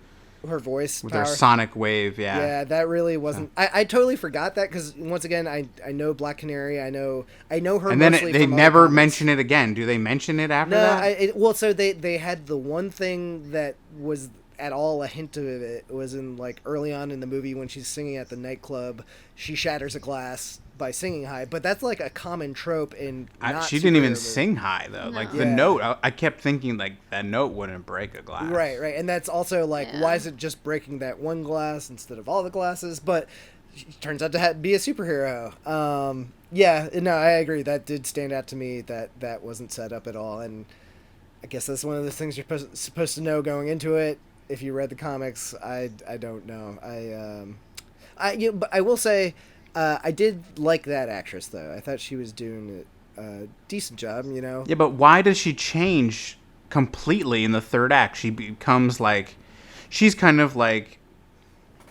voice with power. Their sonic wave. Yeah, that really wasn't. I totally forgot that because once again, I know Black Canary. I know her. And then they never mention it again. Do they mention it after that? Well, so they had the one thing that was at all a hint of it was in like early on in the movie when she's singing at the nightclub. She shatters a glass by singing high, but that's like a common trope in she didn't even sing high though. No. Like the note, I kept thinking like that note wouldn't break a glass. Right, and that's also like why is it just breaking that one glass instead of all the glasses? But she turns out to be a superhero. No, I agree. That did stand out to me. That wasn't set up at all, and I guess that's one of the things you're supposed to know going into it. If you read the comics, I don't know. But I will say. I did like that actress, though. I thought she was doing a decent job, you know? Yeah, but why does she change completely in the third act? She becomes like... She's kind of like,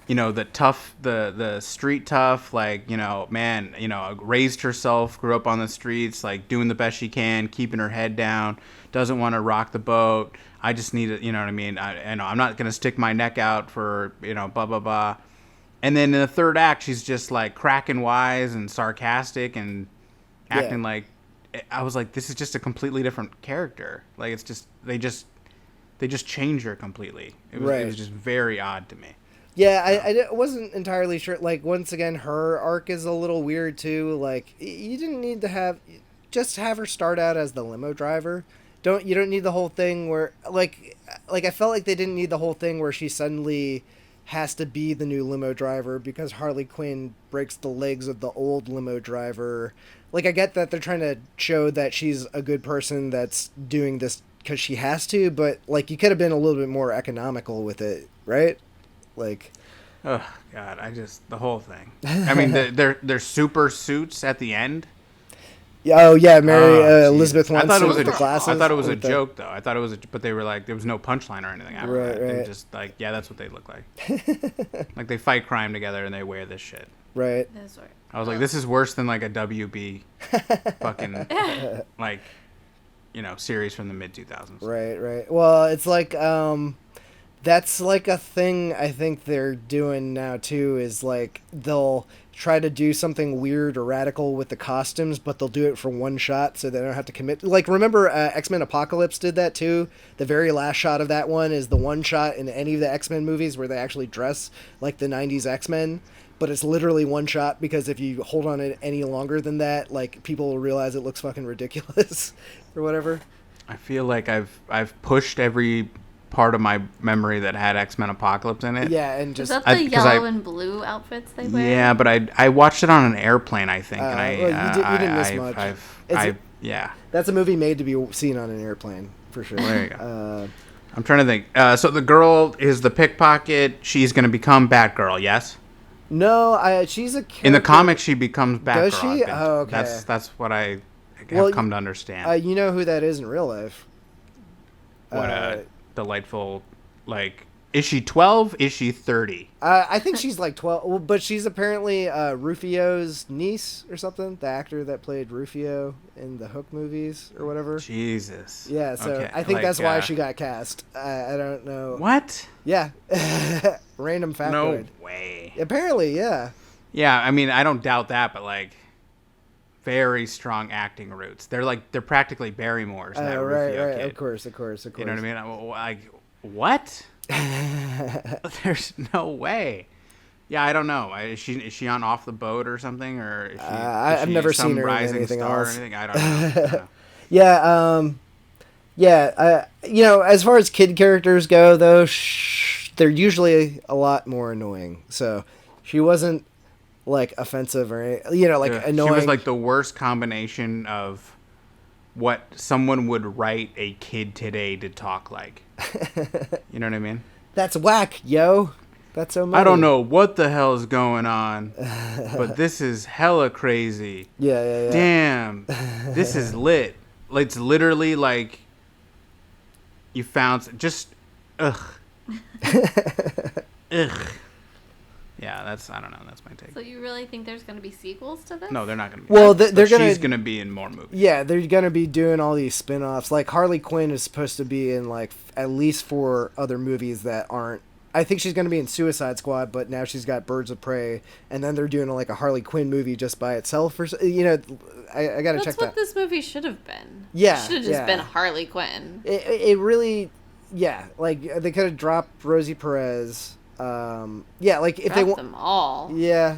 you know, the street tough, like, you know, man, you know, raised herself, grew up on the streets, like, doing the best she can, keeping her head down, doesn't want to rock the boat. I just need to, you know what I mean? I know, I'm not going to stick my neck out for, you know, blah, blah, blah. And then in the third act, she's just like cracking wise and sarcastic and acting like. I was like, this is just a completely different character. Like it's just they just changed her completely. It was just very odd to me. Yeah, I wasn't entirely sure. Like once again, her arc is a little weird too. Like you didn't need to just have her start out as the limo driver. You don't need the whole thing where like I felt like they didn't need the whole thing where she suddenly has to be the new limo driver because Harley Quinn breaks the legs of the old limo driver. Like, I get that they're trying to show that she's a good person that's doing this because she has to, but, like, you could have been a little bit more economical with it, right? Like... Oh, God, the whole thing. I mean, they're super suits at the end. Oh yeah, Elizabeth wants to with the glasses. I thought it was a joke though. I thought it was, but they were like, there was no punchline or anything after that. Right. They just like, yeah, that's what they look like. Like they fight crime together and they wear this shit. Right. That's right. I was like, this is worse than like a WB fucking like, you know, series from the mid 2000s. Right. Well, it's like that's like a thing I think they're doing now too. Is like they'll try to do something weird or radical with the costumes, but they'll do it for one shot so they don't have to commit. Like, remember X-Men Apocalypse did that too? The very last shot of that one is the one shot in any of the X-Men movies where they actually dress like the 90s X-Men, but it's literally one shot because if you hold on it any longer than that, like, people will realize it looks fucking ridiculous or whatever. I feel like I've pushed every part of my memory that had X-Men Apocalypse in it. Yeah, and just... Is that the yellow and blue outfits they wear? Yeah, but I watched it on an airplane, I think, and you didn't miss much. Yeah. That's a movie made to be seen on an airplane. for sure. Well, there you go. I'm trying to think. So the girl is the pickpocket. She's going to become Batgirl, yes? No, she's a character. In the comics, she becomes Batgirl. Does she? Oh, okay. That's what I have come to understand. You know who that is in real life. What a delightful, like... Is she 12? Is she 30? I think she's like 12, well, but she's apparently Rufio's niece or something. The actor that played Rufio in the Hook movies or whatever. Jesus. Yeah, so okay. I think that's why she got cast. I don't know. What? Yeah. Random factoid. No way. Apparently, yeah. Yeah, I mean, I don't doubt that, but like, very strong acting roots. They're practically Barrymores. That Rufio kid. Of course. You know what I mean? Like, what? There's no way. Yeah, I don't know. Is she on Off the Boat or something, or is I've never seen her in anything else. Or anything? I don't know. Yeah. As far as kid characters go, though, they're usually a lot more annoying. So she wasn't like offensive or annoying. She was like the worst combination of what someone would write a kid today to talk like. You know what I mean? That's whack, yo. That's so many. I don't know what the hell is going on, but this is hella crazy. Yeah. Damn, this is lit. It's literally like you found just ugh. Ugh. Yeah, I don't know. That's my take. So you really think there's going to be sequels to this? No, they're not going to be. Well, she's going to be in more movies. Yeah, they're going to be doing all these spin-offs. Like Harley Quinn is supposed to be in like at least 4 other movies that aren't. I think she's going to be in Suicide Squad, but now she's got Birds of Prey, and then they're doing like a Harley Quinn movie just by itself. Or I got to check that. That's what this movie should have been. Yeah, it should have just been Harley Quinn. It really, yeah. Like they could have dropped Rosie Perez. Like if they want them all. Yeah.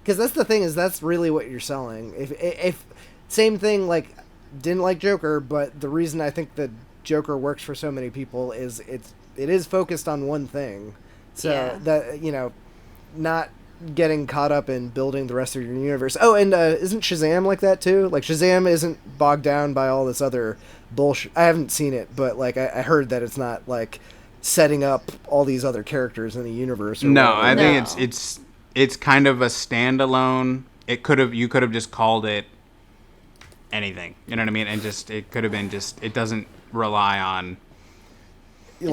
Because that's the thing that's really what you're selling. If same thing, like didn't like Joker, but the reason I think that Joker works for so many people is it is focused on one thing, so that not getting caught up in building the rest of your universe. Oh, and isn't Shazam like that too? Like Shazam isn't bogged down by all this other bullshit. I haven't seen it, but like I heard that it's not like setting up all these other characters in the universe. I think it's kind of a standalone. You could have just called it anything. You know what I mean? And it could have been it doesn't rely on. They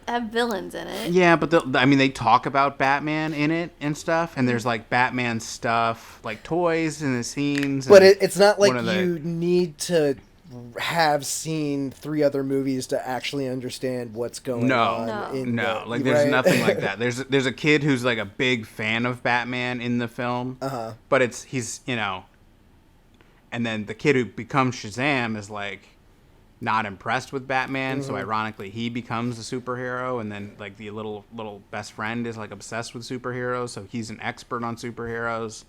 have villains in it. Yeah, but they talk about Batman in it and stuff, and there's like Batman stuff, like toys in the scenes. But it's not like you need to have seen 3 other movies to actually understand what's going on. No. There's nothing like that. There's a kid who's like a big fan of Batman in the film, but he's and then the kid who becomes Shazam is like not impressed with Batman, so ironically he becomes a superhero, and then like the little best friend is like obsessed with superheroes, so he's an expert on superheroes.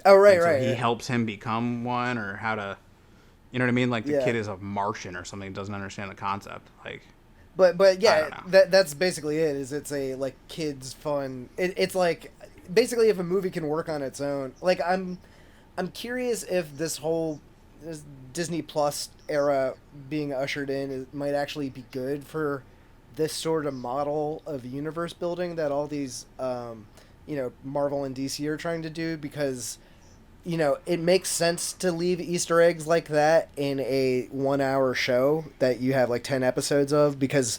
Oh right, so he helps him become one, or how to. You know what I mean? Like the kid is a Martian or something, doesn't understand the concept. Like, but yeah, that's basically it. It's a like kids fun. It's like basically if a movie can work on its own. Like I'm curious if this Disney Plus era being ushered in might actually be good for this sort of model of universe building that all these Marvel and DC are trying to do, because. It makes sense to leave Easter eggs like that in a 1-hour show that you have like 10 episodes of, because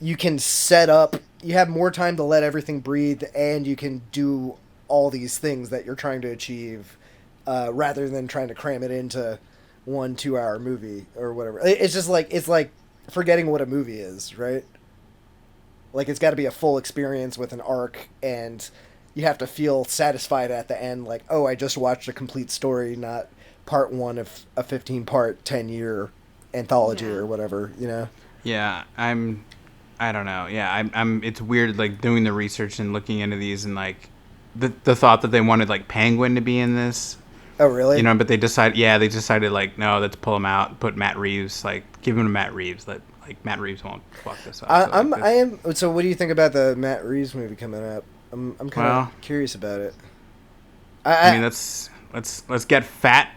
you can set up, you have more time to let everything breathe, and you can do all these things that you're trying to achieve rather than trying to cram it into 1-2-hour movie or whatever. It's just like, it's like forgetting what a movie is, right? Like it's got to be a full experience with an arc, and you have to feel satisfied at the end, like, oh, I just watched a complete story, not part 1 of a 15-part 10-year anthology or whatever, Yeah, I don't know. Yeah, I'm. It's weird, like doing the research and looking into these, and like the thought that they wanted like Penguin to be in this. Oh really? But they decided like, no, let's pull him out, put Matt Reeves, like give him to Matt Reeves. Matt Reeves won't fuck this up. So what do you think about the Matt Reeves movie coming up? I'm kind of curious about it. I mean, let's get fat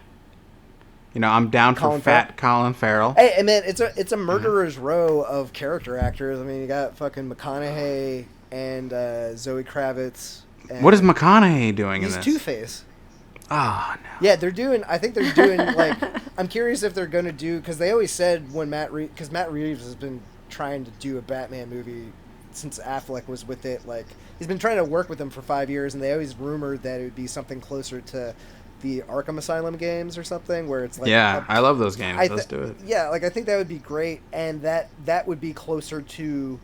I'm down for fat Colin Farrell. Hey, man, it's a murderer's row of character actors. I mean, you got fucking McConaughey and Zoe Kravitz. And what is McConaughey doing in this? He's Two-Face. Oh, no. Yeah, I think they're doing, like, I'm curious if they're going to do, because they always said when Matt Reeves has been trying to do a Batman movie since Affleck was with it, like, he's been trying to work with them for 5 years, and they always rumored that it would be something closer to the Arkham Asylum games or something, where it's like... Yeah, I love those games. Let's do it. Yeah, like, I think that would be great, and that would be closer to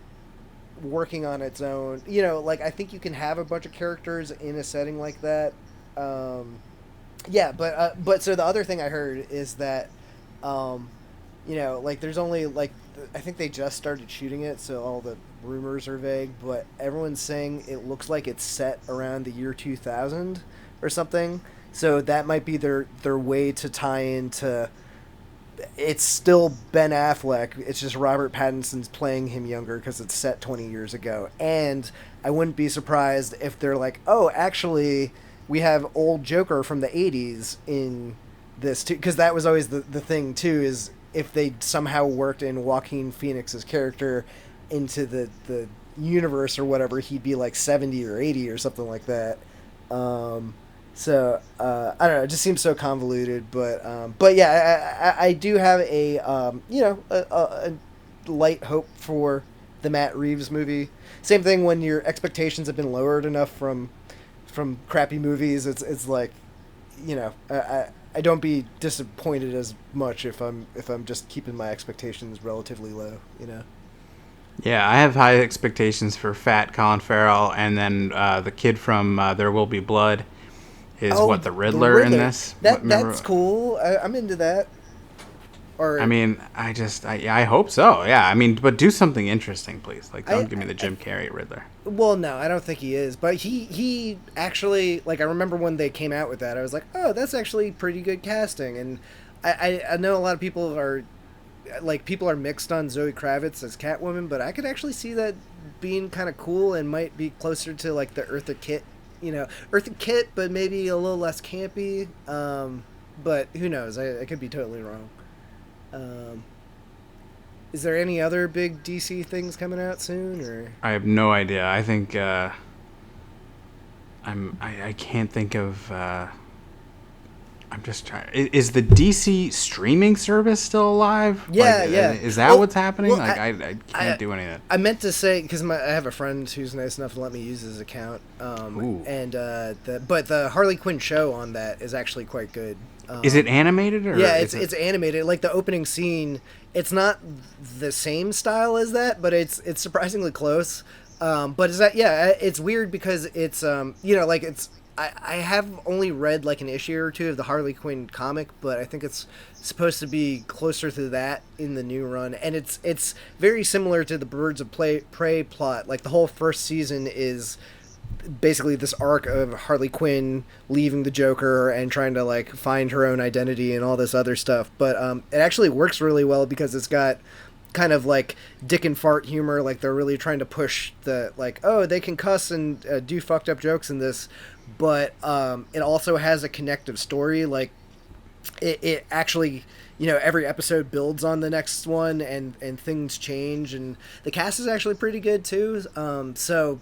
working on its own. Like, I think you can have a bunch of characters in a setting like that. Yeah, but so the other thing I heard is that, like, there's only, like, I think they just started shooting it, so all the rumors are vague, but everyone's saying it looks like it's set around the year 2000 or something. So that might be their way to tie into... It's still Ben Affleck. It's just Robert Pattinson's playing him younger because it's set 20 years ago. And I wouldn't be surprised if they're like, oh, actually, we have old Joker from the 80s in this too. Because that was always the thing, too, is if they somehow worked in Joaquin Phoenix's character into the universe or whatever, he'd be like 70 or 80 or something like that. So I don't know. It just seems so convoluted, but yeah, I do have a light hope for the Matt Reeves movie. Same thing when your expectations have been lowered enough from crappy movies. It's like, I don't be disappointed as much if I'm just keeping my expectations relatively low. Yeah, I have high expectations for fat Colin Farrell, and then the kid from There Will Be Blood. Is the Riddler in this? That's cool. I'm into that. Or I mean, I hope so. Yeah, I mean, but do something interesting, please. Like, don't give me the Jim Carrey Riddler. Well, no, I don't think he is. But he actually, like, I remember when they came out with that, I was like, oh, that's actually pretty good casting. And I know a lot of people are mixed on Zoe Kravitz as Catwoman, but I could actually see that being kind of cool and might be closer to, like, the Eartha Kitt. Eartha Kitt, but maybe a little less campy. But who knows? I could be totally wrong. Is there any other big DC things coming out soon, or? I have no idea. I think I can't think of. I'm just trying. Is the DC streaming service still alive? Yeah, yeah. Is that what's happening? Well, I can't do any of that. I meant to say, because I have a friend who's nice enough to let me use his account. And the Harley Quinn show on that is actually quite good. Is it animated? Or yeah, it's animated. Like, the opening scene, it's not the same style as that, but it's surprisingly close. But it's weird because it's it's. I have only read like an issue or two of the Harley Quinn comic, but I think it's supposed to be closer to that in the new run, and it's very similar to the Birds of Prey plot. Like, the whole first season is basically this arc of Harley Quinn leaving the Joker and trying to, like, find her own identity and all this other stuff. But it actually works really well because it's got kind of like dick and fart humor. Like, they're really trying to push the, like, oh, they can cuss and do fucked up jokes in this, but it also has a connective story. Like, it actually, every episode builds on the next one, and things change, and the cast is actually pretty good too. So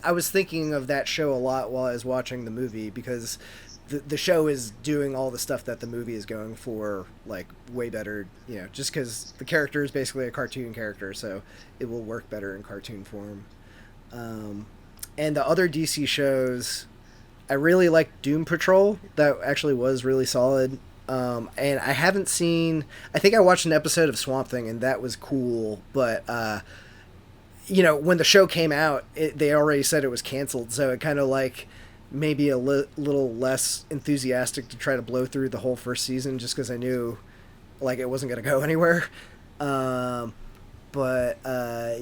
I was thinking of that show a lot while I was watching the movie, because the show is doing all the stuff that the movie is going for, like, way better, just because the character is basically a cartoon character, so it will work better in cartoon form. And the other DC shows, I really like Doom Patrol. That actually was really solid. And I haven't seen... I think I watched an episode of Swamp Thing, and that was cool. But, when the show came out, they already said it was canceled. So it kind of, like, maybe a little less enthusiastic to try to blow through the whole first season, just because I knew, like, it wasn't going to go anywhere. So, I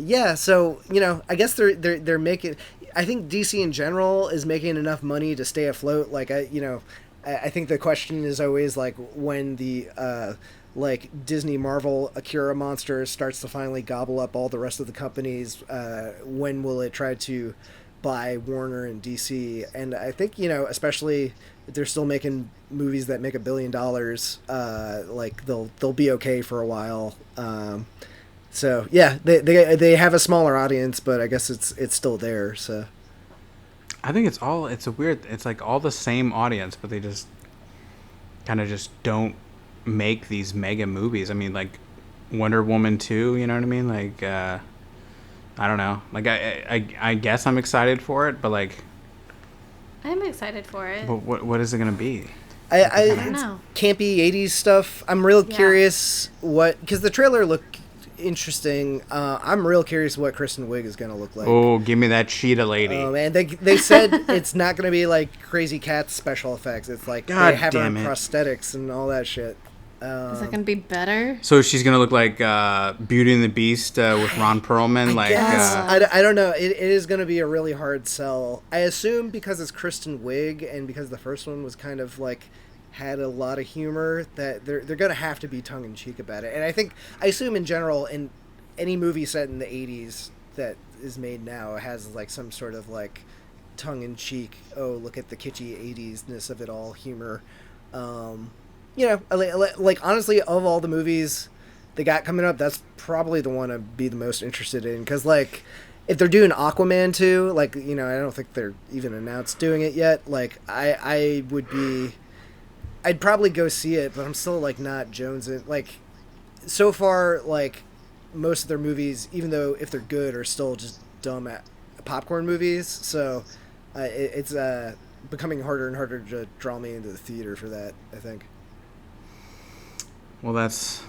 guess they're making... I think DC in general is making enough money to stay afloat. Like, I think the question is always, like, when the Disney Marvel Akira monster starts to finally gobble up all the rest of the companies, when will it try to by Warner and DC, and I think, you know, especially if they're still making movies that make $1 billion, like they'll be okay for a while. So yeah, they have a smaller audience, but I guess it's still there. So I think it's like all the same audience, but they just kind of just don't make these mega movies. I mean, like Wonder Woman 2, you know what I mean? Like, I don't know. Like, I guess I'm excited for it, but like, I'm excited for it. But what is it gonna be? I don't know. Campy 80s stuff. I'm real curious because the trailer looked interesting. I'm real curious what Kristen Wiig is gonna look like. Oh, give me that cheetah lady. Oh man, they said it's not gonna be like Crazy Cat's special effects. It's like they have her prosthetics and all that shit. Is it gonna be better? So she's gonna look like Beauty and the Beast with Ron Perlman. I don't know. It is gonna be a really hard sell. I assume because it's Kristen Wiig and because the first one was kind of like had a lot of humor that they're gonna have to be tongue in cheek about it. And I assume in general in any movie set in the 80s that is made now has like some sort of like tongue in cheek. Oh, look at the kitschy 80s-ness of it all humor. You know, like honestly, of all the movies they got coming up, that's probably the one I'd be the most interested in. Because, like, if they're doing Aquaman 2, like, you know, I don't think they're even announced doing it yet. Like, I'd probably go see it, but I'm still, like, not jonesing. Like, so far, like, most of their movies, even though if they're good, are still just dumb popcorn movies. So, it's becoming harder and harder to draw me into the theater for that, I think. Well, that's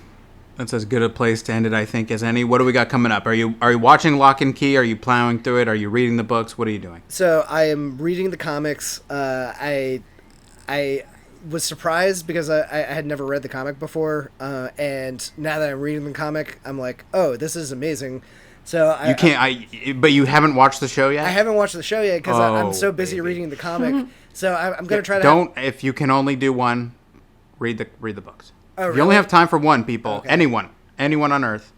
as good a place to end it, I think, as any. What do we got coming up? Are you watching Lock and Key? Are you plowing through it? Are you reading the books? What are you doing? So I am reading the comics. I was surprised because I had never read the comic before, and now that I'm reading the comic, I'm like, oh, this is amazing. So but you haven't watched the show yet? I haven't watched the show yet because I'm so busy reading the comic. So I'm going to try to. If you can only do one, read the books. Oh, really? You only have time for one, people. Okay. Anyone on Earth.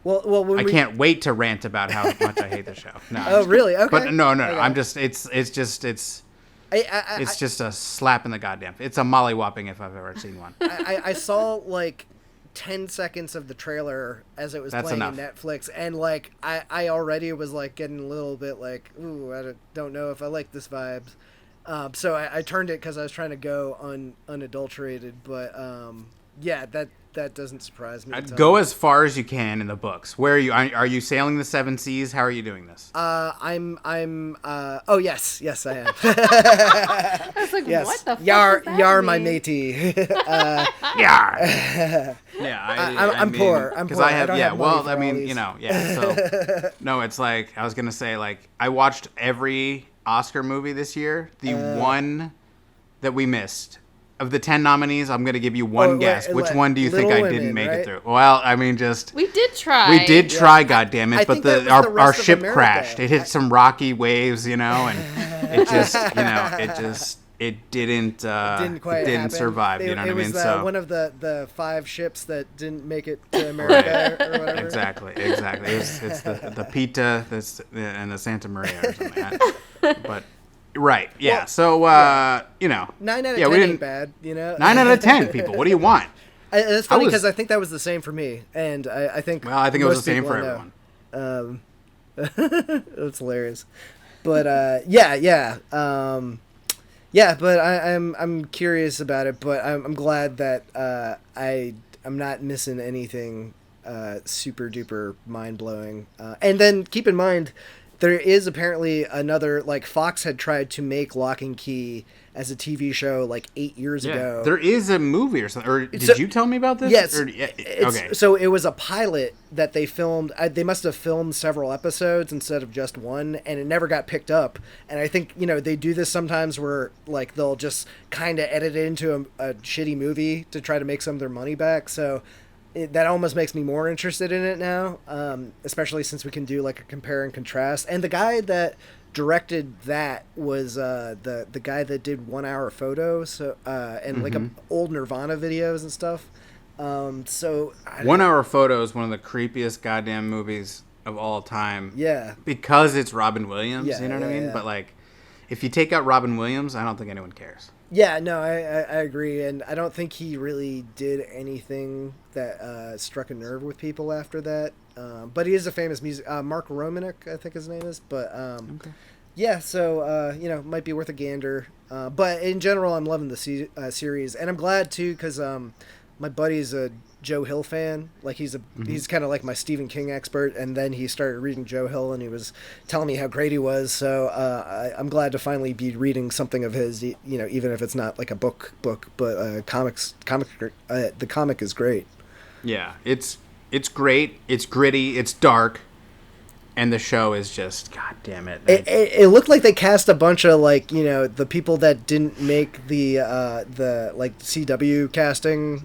Well, I can't wait to rant about how much I hate the show. No, oh, really? Okay. But no. Okay. I'm just. It's just a slap in the goddamn. It's a mollywhopping if I've ever seen one. I saw like 10 seconds of the trailer as it was playing on Netflix, and like I already was like getting a little bit like, ooh, I don't know if I like this vibes. So I turned it because I was trying to go unadulterated, but yeah, that doesn't surprise me. Go as far as you can in the books. Where are you? Are you sailing the seven seas? How are you doing this? I'm. Oh yes, I am. I was like, yes. What the fuck Yar, does that yar, mean? my matey. Yar. Yeah, I'm poor. I'm poor. I mean, you know, yeah. So no, it's like I was gonna say, like I watched every Oscar movie this year. The one that we missed. Of the 10 nominees, I'm going to give you one guess. Which one do you think I didn't make it through? Well, I mean, just... We did try. We did try, goddammit, but our ship crashed. It hit some rocky waves, you know, and it just, you know, it didn't survive, you know what I mean? So one of the 5 ships that didn't make it to America or whatever. Exactly. It's the Pita and the Santa Maria or something. But... Right, yeah. Well, so, you know. 9 out of 10 ain't bad, you know? 9 out of 10, people. What do you want? It's funny because I think that was the same for me. And I think I think it was the same for everyone. It's hilarious. But, yeah. But I'm curious about it. But I'm glad that I'm not missing anything super duper mind-blowing. And then keep in mind... There is apparently another, like, Fox had tried to make Lock and Key as a TV show, like, 8 years ago. There is a movie or something. Or did you tell me about this? Yes. Okay. So it was a pilot that they filmed. They must have filmed several episodes instead of just one, and it never got picked up. And I think, you know, they do this sometimes where, like, they'll just kind of edit it into a shitty movie to try to make some of their money back. So... that almost makes me more interested in it now, especially since we can do like a compare and contrast. And the guy that directed that was the guy that did 1 Hour Photo, so like old Nirvana videos and stuff. So 1 Hour Photo is one of the creepiest goddamn movies of all time. Yeah. Because it's Robin Williams, Yeah, you know what I mean? yeah. But, like, if you take out Robin Williams, I don't think anyone cares. Yeah, no, I agree, and I don't think he really did anything that struck a nerve with people after that. But he is a famous Mark Romanek, I think his name is. But Okay. yeah, so might be worth a gander. But in general, I'm loving the series, and I'm glad too because my buddy's a Joe Hill fan. Like he's kind of like my Stephen King expert, and then he started reading Joe Hill, and he was telling me how great he was. So I'm glad to finally be reading something of his. Even if it's not like a book, but the comic is great. Yeah, it's great. It's gritty. It's dark. And the show is just, god damn it. It looked like they cast a bunch of the people that didn't make the CW casting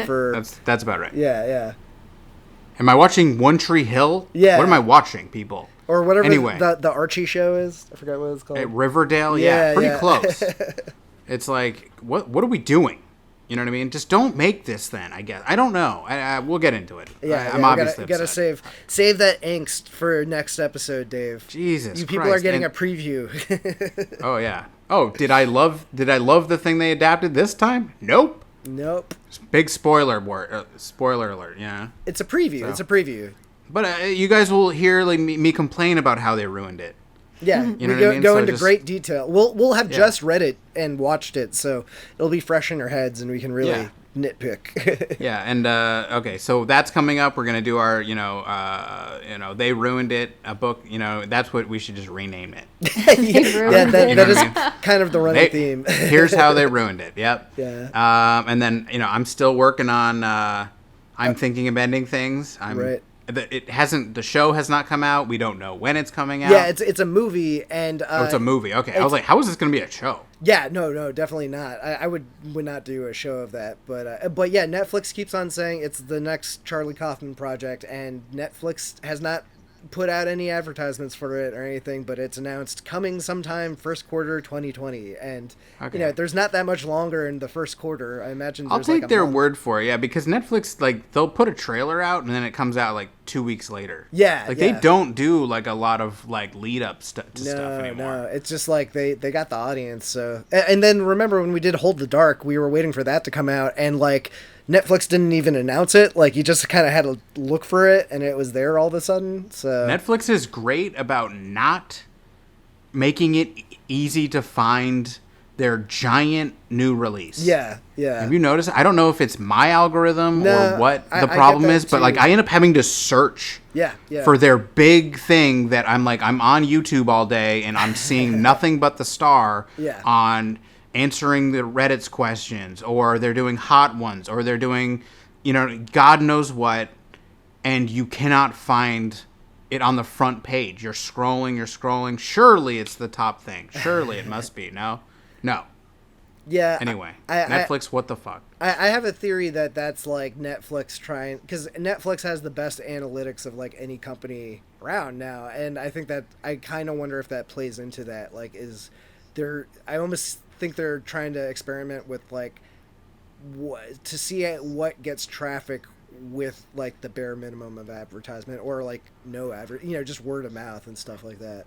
for. That's about right. Yeah. Am I watching One Tree Hill? Yeah. What am I watching, people? Or whatever anyway. the Archie show is. I forgot what it's called. At Riverdale? Yeah, pretty close. It's like, what are we doing? You know what I mean? Just don't make this then, I guess. I don't know. We'll get into it. Yeah, I'm obviously gotta save that angst for next episode, Dave. Jesus You people Christ. are getting a preview. Oh, yeah. Oh, did I love the thing they adapted this time? Nope. Big spoiler alert, yeah. It's a preview. So. It's a preview. But you guys will hear like me complain about how they ruined it. Yeah, you know we what I mean? go into great detail. We'll have just read it and watched it, so it'll be fresh in our heads, and we can really nitpick. Yeah, and okay, so that's coming up. We're gonna do our, they ruined it, a book. That's what we should just rename it. That is kind of the running theme. Here's how they ruined it. Yep. Yeah. And then I'm still working on. I'm thinking of ending things. Right. The show has not come out. We don't know when it's coming out. Yeah, it's a movie, and it's a movie. Okay, I was like, how is this going to be a show? Yeah, no, definitely not. I would not do a show of that, but yeah, Netflix keeps on saying it's the next Charlie Kaufman project, and Netflix has not put out any advertisements for it or anything, but it's announced coming sometime first quarter 2020, and there's not that much longer in the first quarter. I imagine I'll take their word for it, because Netflix, like, they'll put a trailer out and then it comes out like 2 weeks later. They don't do like a lot of like lead up to stuff anymore. No, it's just like they got the audience. So, and then remember when we did Hold the Dark, we were waiting for that to come out, and like Netflix didn't even announce it. Like, you just kind of had to look for it, and it was there all of a sudden. So Netflix is great about not making it easy to find their giant new release. Yeah. Have you noticed? I don't know if it's my algorithm or what the problem is, but like I end up having to search for their big thing that I'm on YouTube all day, and I'm seeing nothing but the star on answering the Reddit's questions, or they're doing hot ones, or they're doing, God knows what, and you cannot find it on the front page. You're scrolling. Surely it's the top thing. Surely it must be. No. Yeah. Anyway, Netflix, what the fuck? I have a theory that's like Netflix trying, because Netflix has the best analytics of like any company around now, and I think that I kind of wonder if that plays into that. Like, I almost think they're trying to experiment with like to see what gets traffic with like the bare minimum of advertisement, or like no just word of mouth and stuff like that.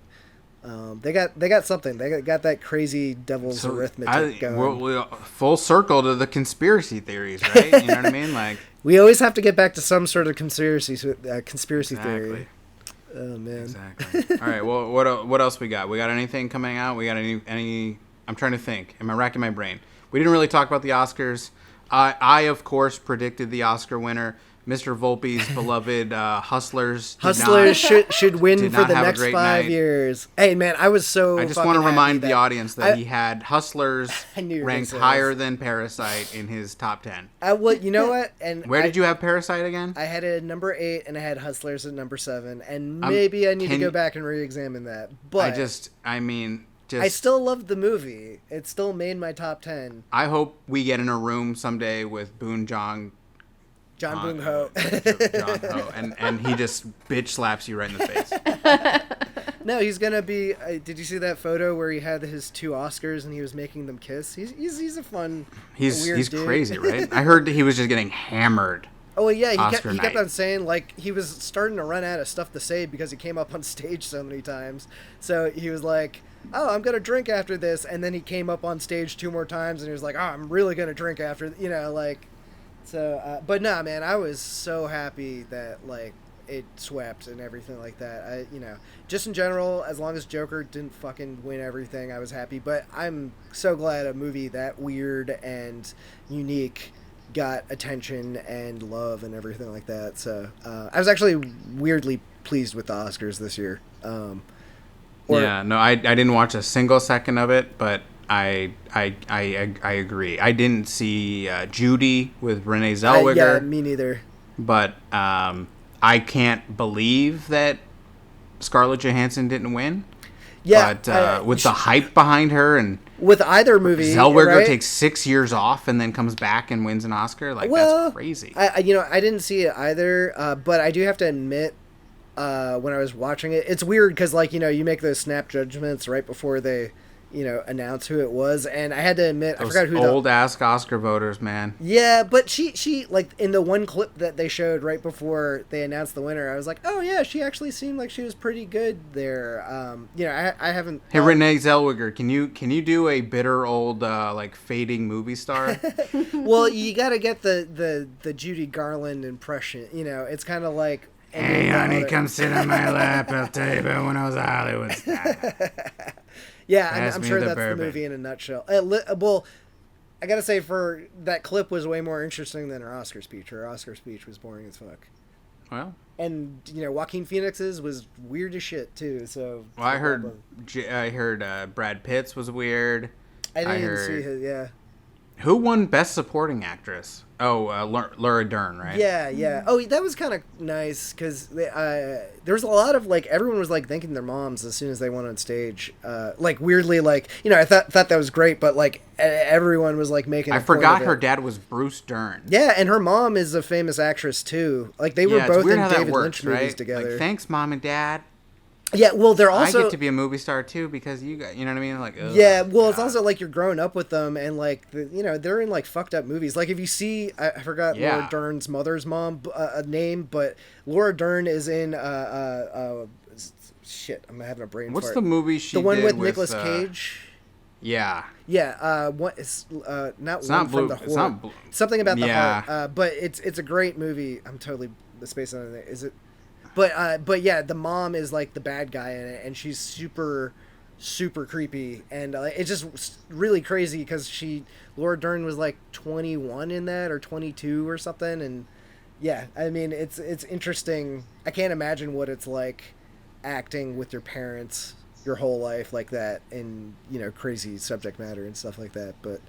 They got something. They got that crazy devil's arithmetic going. We're full circle to the conspiracy theories, right? You know what I mean? Like, we always have to get back to some sort of conspiracy theory. Oh man. Exactly. All right. Well, what else we got? We got anything coming out? We got any? I'm trying to think. Am I racking my brain? We didn't really talk about the Oscars. I of course predicted the Oscar winner, Mr. Volpe's beloved Hustlers. Should win for the next 5 years. Hey man, I was so. I just want to remind the audience that he had Hustlers ranked higher than Parasite in his top 10. Well, you know what? And where did you have Parasite again? I had it at number 8, and I had Hustlers at number 7, and maybe I need to go back and re-examine that. But I still loved the movie. It still made my top 10. I hope we get in a room someday with John Boon Ho, and he just bitch slaps you right in the face. No, he's gonna be. Did you see that photo where he had his 2 Oscars and he was making them kiss? He's a fun. He's weird dude. Crazy, right? I heard he was just getting hammered. Oh, well, yeah, he Oscar kept night. on saying, like, he was starting to run out of stuff to say because he came up on stage so many times. So he was like, oh, I'm going to drink after this. And then he came up on stage 2 more times and he was like, oh, I'm really going to drink after, like, so, but nah, man, I was so happy that, like, it swept and everything like that. Just in general, as long as Joker didn't fucking win everything, I was happy. But I'm so glad a movie that weird and unique got attention and love and everything like that. So I was actually weirdly pleased with the Oscars this year. I didn't watch a single second of it, but I agree. I didn't see Judy with Renee Zellweger. Yeah, me neither. But I can't believe that Scarlett Johansson didn't win. Yeah, but with the hype behind her and with either movie, Zellweger right? takes 6 years off and then comes back and wins an Oscar. That's crazy. I didn't see it either, but I do have to admit, when I was watching it, it's weird because you make those snap judgments right before they, announce who it was, and I had to admit, Those I forgot who old ass Oscar voters, man. Yeah, but she like in the one clip that they showed right before they announced the winner, I was like, oh yeah, she actually seemed like she was pretty good there. I haven't. Hey, Renee Zellweger, can you do a bitter old fading movie star? Well, you got to get the Judy Garland impression. It's kind of like. Hey, honey, come sit on my lap. I'll tell you about when I was a Hollywood star. Yeah, I'm sure that's the movie in a nutshell. Well, I gotta say, for that clip was way more interesting than her Oscar speech. Her Oscar speech was boring as fuck. Well, and Joaquin Phoenix's was weird as shit too. So I heard Brad Pitt's was weird. I didn't even see his. Yeah. Who won Best Supporting Actress? Oh, Laura Dern, right? Yeah. Oh, that was kind of nice because there was a lot of everyone was thanking their moms as soon as they went on stage. Weirdly, I thought that was great, but everyone was making. I forgot her dad was Bruce Dern. Yeah, and her mom is a famous actress too. They were both in David Lynch movies together. Thanks, Mom and Dad. Yeah, well, they're also. I get to be a movie star too because you know what I mean. Ugh, yeah, well, it's also you're growing up with them, and they're in fucked up movies. If you see, I forgot Laura Dern's mother's name, but Laura Dern is in shit. I'm having a brain. What's the movie she? The one did with Nicolas Cage. Yeah. Yeah. What is not it's one not from blue, the horror. It's not blue. Something about the heart. But it's a great movie. I'm totally spacing on it. Is it? But yeah, the mom is the bad guy in it, and she's super, super creepy, and it's just really crazy because Laura Dern was 21 in that or 22 or something, and yeah, I mean it's interesting. I can't imagine what it's like acting with your parents your whole life like that, and crazy subject matter and stuff like that, but.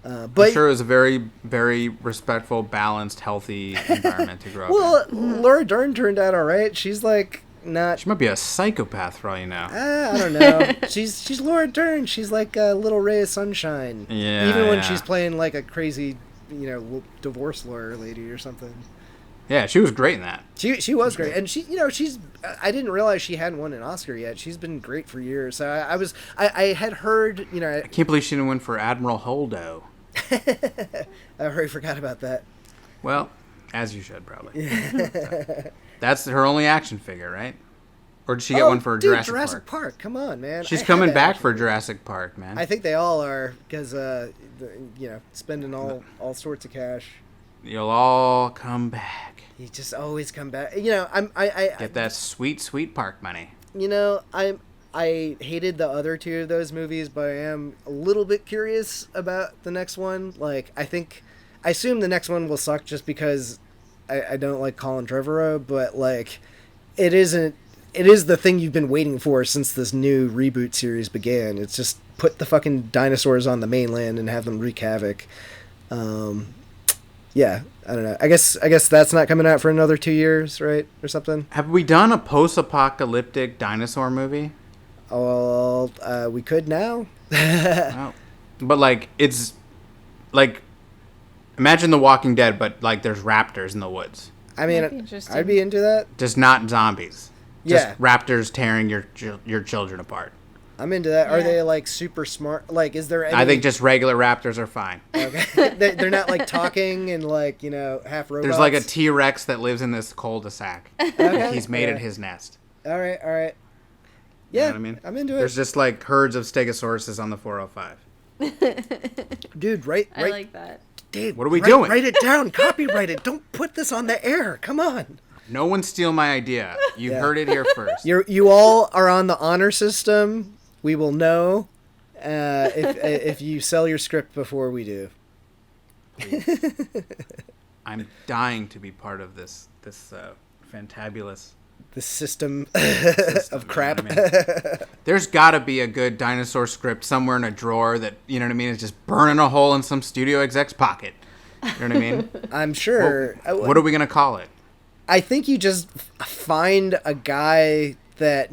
But I'm sure it was a very, very respectful, balanced, healthy environment to grow up in. Well, Laura Dern turned out all right. She's not. She might be a psychopath for all you know. I don't know. she's Laura Dern. She's like a little ray of sunshine. Yeah. Even when she's playing a crazy, divorce lawyer lady or something. Yeah, she was great in that. She was great, and she's. I didn't realize she hadn't won an Oscar yet. She's been great for years. So I had heard. I can't believe she didn't win for Admiral Holdo. I already forgot about that. Well, as you should probably. So, that's her only action figure, right? Or did she get one for Jurassic Park? Come on, man. She's coming back for Jurassic Park, man. I think they all are because spending all sorts of cash. You'll all come back. You just always come back. I get that sweet, sweet park money. I hated the other 2 of those movies, but I am a little bit curious about the next one. I assume the next one will suck just because I don't like Colin Trevorrow, but it isn't. It is the thing you've been waiting for since this new reboot series began. It's just put the fucking dinosaurs on the mainland and have them wreak havoc. Yeah, I don't know. I guess that's not coming out for another 2 years, right, or something. Have we done a post-apocalyptic dinosaur movie? Oh, we could now. Oh. But it's imagine The Walking Dead, but there's raptors in the woods. I mean, I'd be into that. Just not zombies. Yeah. Just raptors tearing your children apart. I'm into that. Yeah. Are they like super smart? Like, is there any... I think just regular raptors are fine. Okay. They're not like talking and like, half robots? There's like a T-Rex that lives in this cul-de-sac. Okay. He's made it his nest. All right. Yeah, you know what I mean? I'm into it. There's just like herds of stegosauruses on the 405. Dude, right. I like that. Dave, what are we doing? Write it down. Copyright it. Don't put this on the air. Come on. No one steal my idea. You heard it here first. You all are on the honor system. We will know if you sell your script before we do. I'm dying to be part of this fantabulous the system of crap. You know what I mean? There's got to be a good dinosaur script somewhere in a drawer that, you know what I mean, is just burning a hole in some studio exec's pocket. You know what I mean? I'm sure. What are we going to call it? I think you just find a guy that,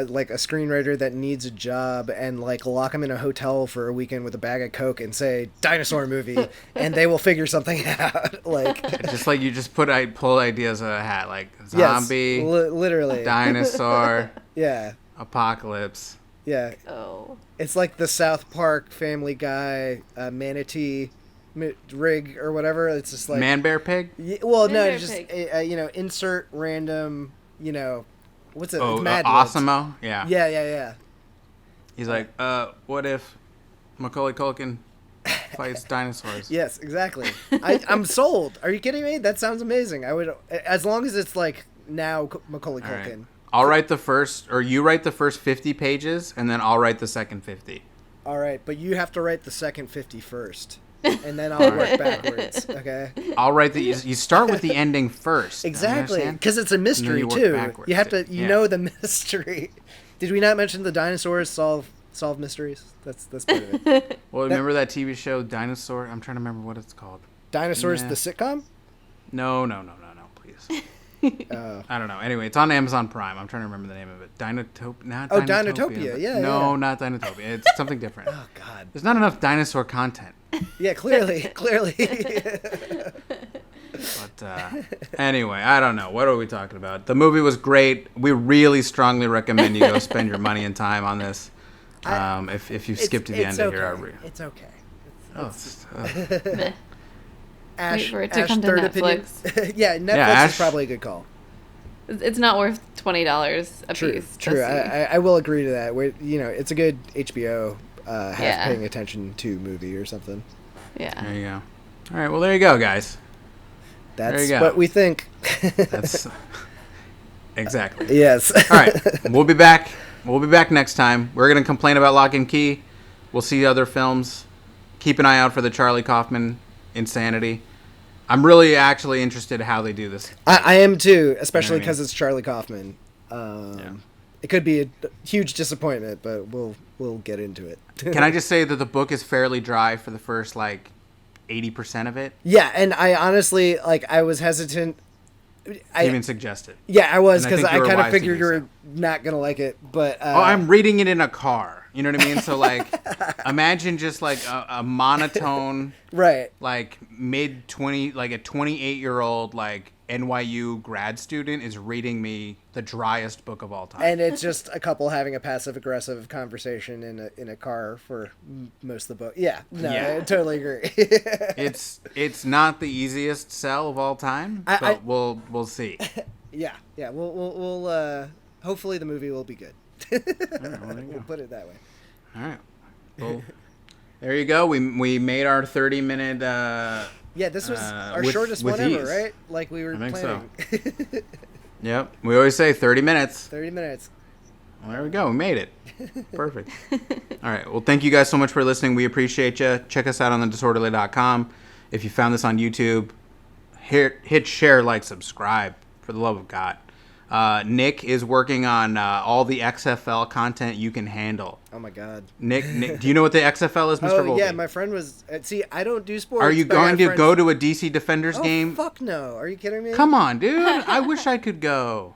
like a screenwriter that needs a job and like lock him in a hotel for a weekend with a bag of Coke and say, dinosaur movie, and they will figure something out. Like, just like you just pull ideas out of a hat, like zombie, yes, literally, dinosaur, yeah, apocalypse. Yeah. Oh. It's like the South Park Family Guy manatee rig or whatever. It's just like Man Bear Pig. Well, Man no, Bear just Pig. Insert random. What's it? Oh, it's Mad Osimo. Yeah. Yeah. He's like, what if Macaulay Culkin fights dinosaurs? Yes, exactly. I'm sold. Are you kidding me? That sounds amazing. I would, as long as it's like now Macaulay Culkin. Right. I'll write the first, or you write the first 50 pages, and then I'll write the second 50. All right, but you have to write the second 50 first, and then I'll work backwards. Okay. I'll write the. You start with the ending first. Exactly, because it's a mystery too. Backwards. You have to, know the mystery. Did we not mention the dinosaurs solve mysteries? That's part of it. Well, remember that TV show Dinosaur? I'm trying to remember what it's called. Dinosaurs, the sitcom? No, please. I don't know. Anyway, it's on Amazon Prime. I'm trying to remember the name of it. Dinotopia. Yeah. No, not Dinotopia. It's something different. Oh God. There's not enough dinosaur content. Yeah, clearly. But anyway, I don't know. What are we talking about? The movie was great. We really strongly recommend you go spend your money and time on this. If you skip to the end of here, it's okay. Wait for it to come to Netflix. Yeah, Netflix is probably a good call. It's not worth $20 a piece. True. I will agree to that. It's a good HBO half paying attention to movie or something. Yeah. There you go. All right. Well, there you go, guys. That's what we think. That's exactly. Yes. All right. We'll be back. We'll be back next time. We're gonna complain about Lock and Key. We'll see other films. Keep an eye out for the Charlie Kaufman Insanity. I'm really actually interested in how they do this. I am too, especially because it's Charlie Kaufman. It could be a huge disappointment, but we'll get into it. Can I just say that the book is fairly dry for the first 80% of it? Yeah, and I honestly I was hesitant. I even suggested. Yeah, I was, because I kind of figured you were not gonna like it, but I'm reading it in a car. You know what I mean? So imagine just a monotone, right? Mid-20, a 28-year-old NYU grad student is reading me the driest book of all time. And it's just a couple having a passive aggressive conversation in a car for most of the book. Yeah, I totally agree. It's not the easiest sell of all time, but we'll see. Yeah, we'll hopefully the movie will be good. We'll put it that way. All right. Well, there you go. We made our 30-minute. Yeah, this was our shortest one ever, right? Like we were planning. So. Yep. We always say 30 minutes. 30 minutes. Well, there we go. We made it. Perfect. All right. Well, thank you guys so much for listening. We appreciate you. Check us out on thedisorderly.com. If you found this on YouTube, hit share, subscribe, for the love of God. Nick is working on all the XFL content you can handle. Oh my God. Nick, do you know what the XFL is, Mr. Volpe? Oh yeah, my friend was. See, I don't do sports. Are you going to go to a DC Defenders game? Fuck no! Are you kidding me? Come on, dude. I wish I could go.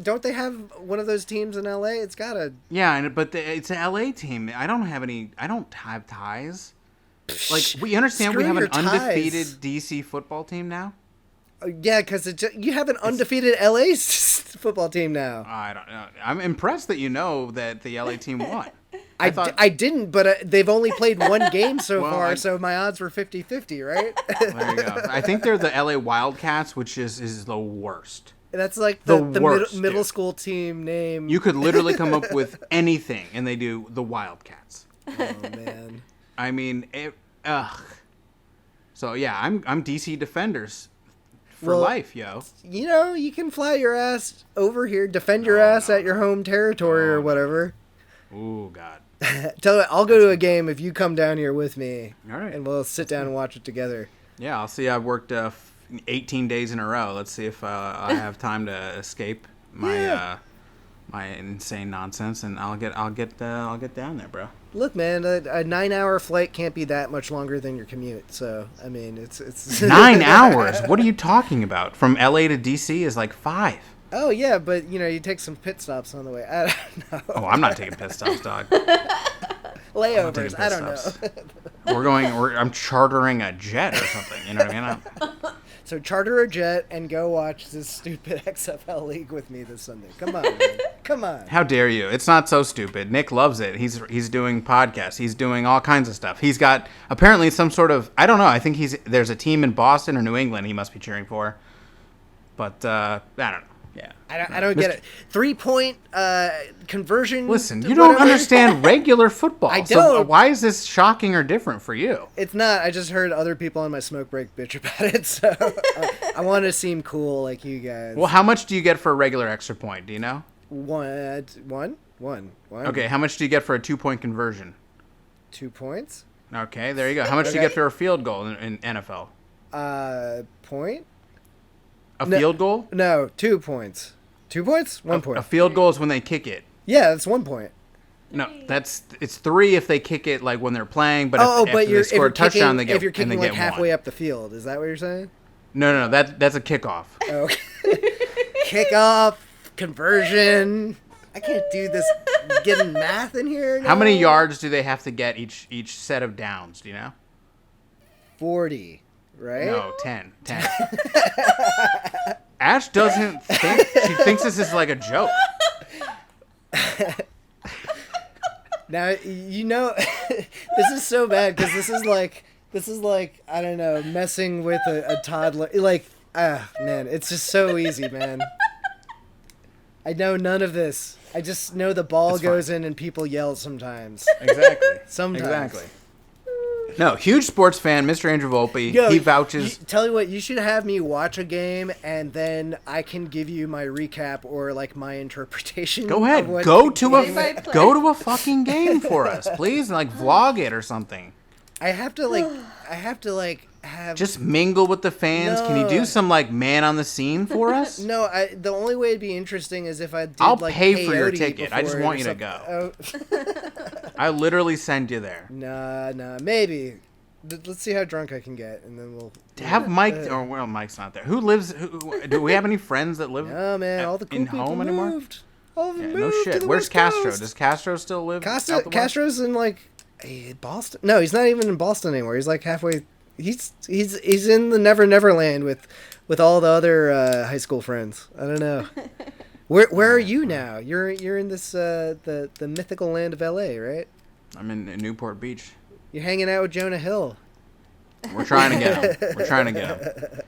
Don't they have one of those teams in LA? It's gotta. Yeah, but it's an LA team. I don't have ties. We understand we have an undefeated DC football team now. Yeah, because you have an undefeated LA football team now. I don't know. I'm impressed that you know that the LA team won. I didn't, but they've only played one game so far, so my odds were 50-50, right? There you go. I think they're the LA Wildcats, which is the worst. That's like the worst, middle school team name. You could literally come up with anything, and they do the Wildcats. Oh, man. I mean, So, yeah, I'm DC Defenders for life, yo. You know, you can fly your ass over here, defend your ass at your home territory or whatever. Ooh, God. Tell you, I'll go to a game if you come down here with me. All right. And we'll sit down and watch it together. Yeah, I'll see. I've worked 18 days in a row. Let's see if I have time to escape my my insane nonsense, and I'll get down there, bro. Look, man, a 9-hour flight can't be that much longer than your commute. So, I mean, it's 9 hours. What are you talking about? From LA to DC is like 5. Oh yeah, but you know, you take some pit stops on the way. I don't know. Oh, I'm not taking pit stops, dog. Layovers. I don't know. I'm chartering a jet or something. You know what I mean? So charter a jet and go watch this stupid XFL league with me this Sunday. Come on, man. Come on. How dare you? It's not so stupid. Nick loves it. He's doing podcasts. He's doing all kinds of stuff. He's got apparently some sort of, I don't know. I think there's a team in Boston or New England he must be cheering for. But I don't know. Yeah. I don't get it. 3-point conversion. Listen, you don't understand regular football. I don't. So why is this shocking or different for you? It's not. I just heard other people on my smoke break bitch about it, so I want to seem cool like you guys. Well, how much do you get for a regular extra point? Do you know? One. Okay, how much do you get for a 2-point conversion? 2 points. Okay, there you go. How much do you get for a field goal in NFL? Point. Field goal? No, 2 points. 2 points? 1 point. A field goal is when they kick it. Yeah, that's 1 point. No, it's 3 if they kick it like when they're playing, but if they score a touchdown, they get 1. If you're kicking like halfway up the field, is that what you're saying? No, that's a kickoff. Okay. Kickoff, conversion. I can't do this getting math in here. No. How many yards do they have to get each set of downs, do you know? 40. Right? No, 10. Ash doesn't think, she thinks this is like a joke. Now, you know, this is so bad because this is like, I don't know, messing with a toddler. Like, man, it's just so easy, man. I know none of this. I just know the ball goes in and people yell sometimes. Exactly. Sometimes. Exactly. No, huge sports fan, Mr. Andrew Volpe. Yo, he vouches. Tell you what, you should have me watch a game, and then I can give you my recap or like my interpretation. Go ahead, go to a fucking game for us, please, and like vlog it or something. I have to have just mingle with the fans. No. Can you do some like man on the scene for us? No, the only way it'd be interesting is if I did. I'll like pay for your peyote ticket. I just want you to go. Oh. I literally send you there. Nah, maybe. Let's see how drunk I can get, and then we'll have Mike. Or well, Mike's not there. Who lives? Do we have any friends that live? No, man. All the cool people home moved. Anymore. All of them moved. No shit. To the Where's West Castro? Coast. Does Castro still live? Castro's in like Boston. No, he's not even in Boston anymore. He's like halfway. He's in the Never Land with all the other high school friends. I don't know. Where are you now? You're in this the mythical land of LA, right? I'm in Newport Beach. You're hanging out with Jonah Hill. We're trying to get him.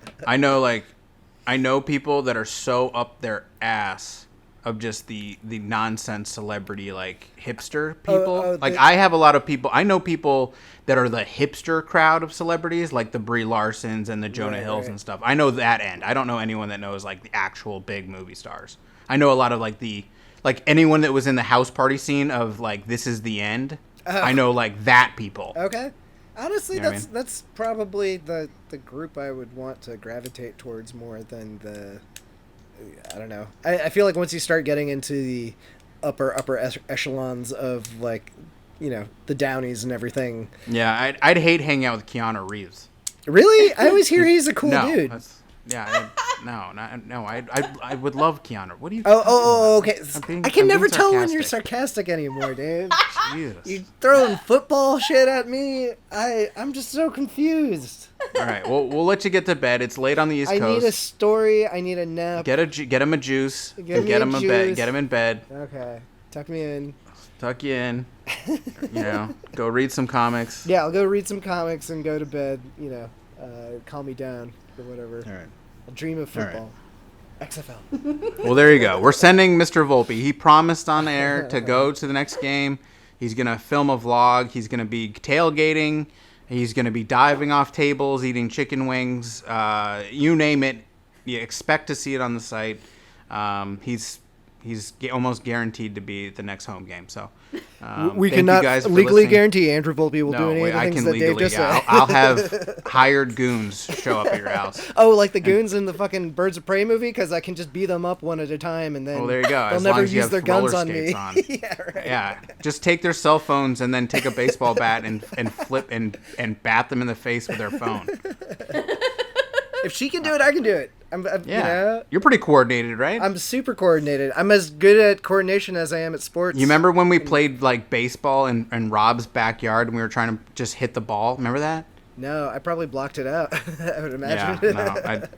I know people that are so up their ass of just the nonsense celebrity like hipster people. I have a lot of people. I know people that are the hipster crowd of celebrities, like the Brie Larsons and the Jonah Hills and stuff. I know that end. I don't know anyone that knows like the actual big movie stars. I know a lot of like anyone that was in the house party scene of like This Is the End. I know like that people. Okay. Honestly, you know that's probably the group I would want to gravitate towards more than the. I don't know. I feel like once you start getting into the upper echelons of like, you know, the Downies and everything. Yeah, I'd hate hanging out with Keanu Reeves. Really? I always hear he's a cool dude. I would love Keanu. What do you? Okay. I can never tell when you're sarcastic anymore, dude. Jesus. You throwing football shit at me? I'm just so confused. All right, we'll let you get to bed. It's late on the East Coast. I need a story. I need a nap. Get him a juice. Get him in bed. Okay, tuck me in. tuck you in. Go read some comics. Yeah, I'll go read some comics and go to bed. Calm me down or whatever. All right. I'll dream of football. Right. XFL. Well, there you go. We're sending Mr. Volpe. He promised on air to go to the next game. He's going to film a vlog. He's going to be tailgating. He's going to be diving off tables, eating chicken wings. You name it. You expect to see it on the site. He's almost guaranteed to be at the next home game. So we cannot legally guarantee Andrew Volpe will do any of the things that Dave just said. I'll have hired goons show up at your house. Oh, like the goons in the fucking Birds of Prey movie? Because I can just beat them up one at a time, and then there you go. they'll never use their guns on me. Yeah, right. Yeah, just take their cell phones and then take a baseball bat and flip and bat them in the face with their phone. If she can do it, I can do it. You're pretty coordinated, right? I'm super coordinated. I'm as good at coordination as I am at sports. You remember when we played like baseball in Rob's backyard and we were trying to just hit the ball? Remember that? No, I probably blocked it out. I would imagine.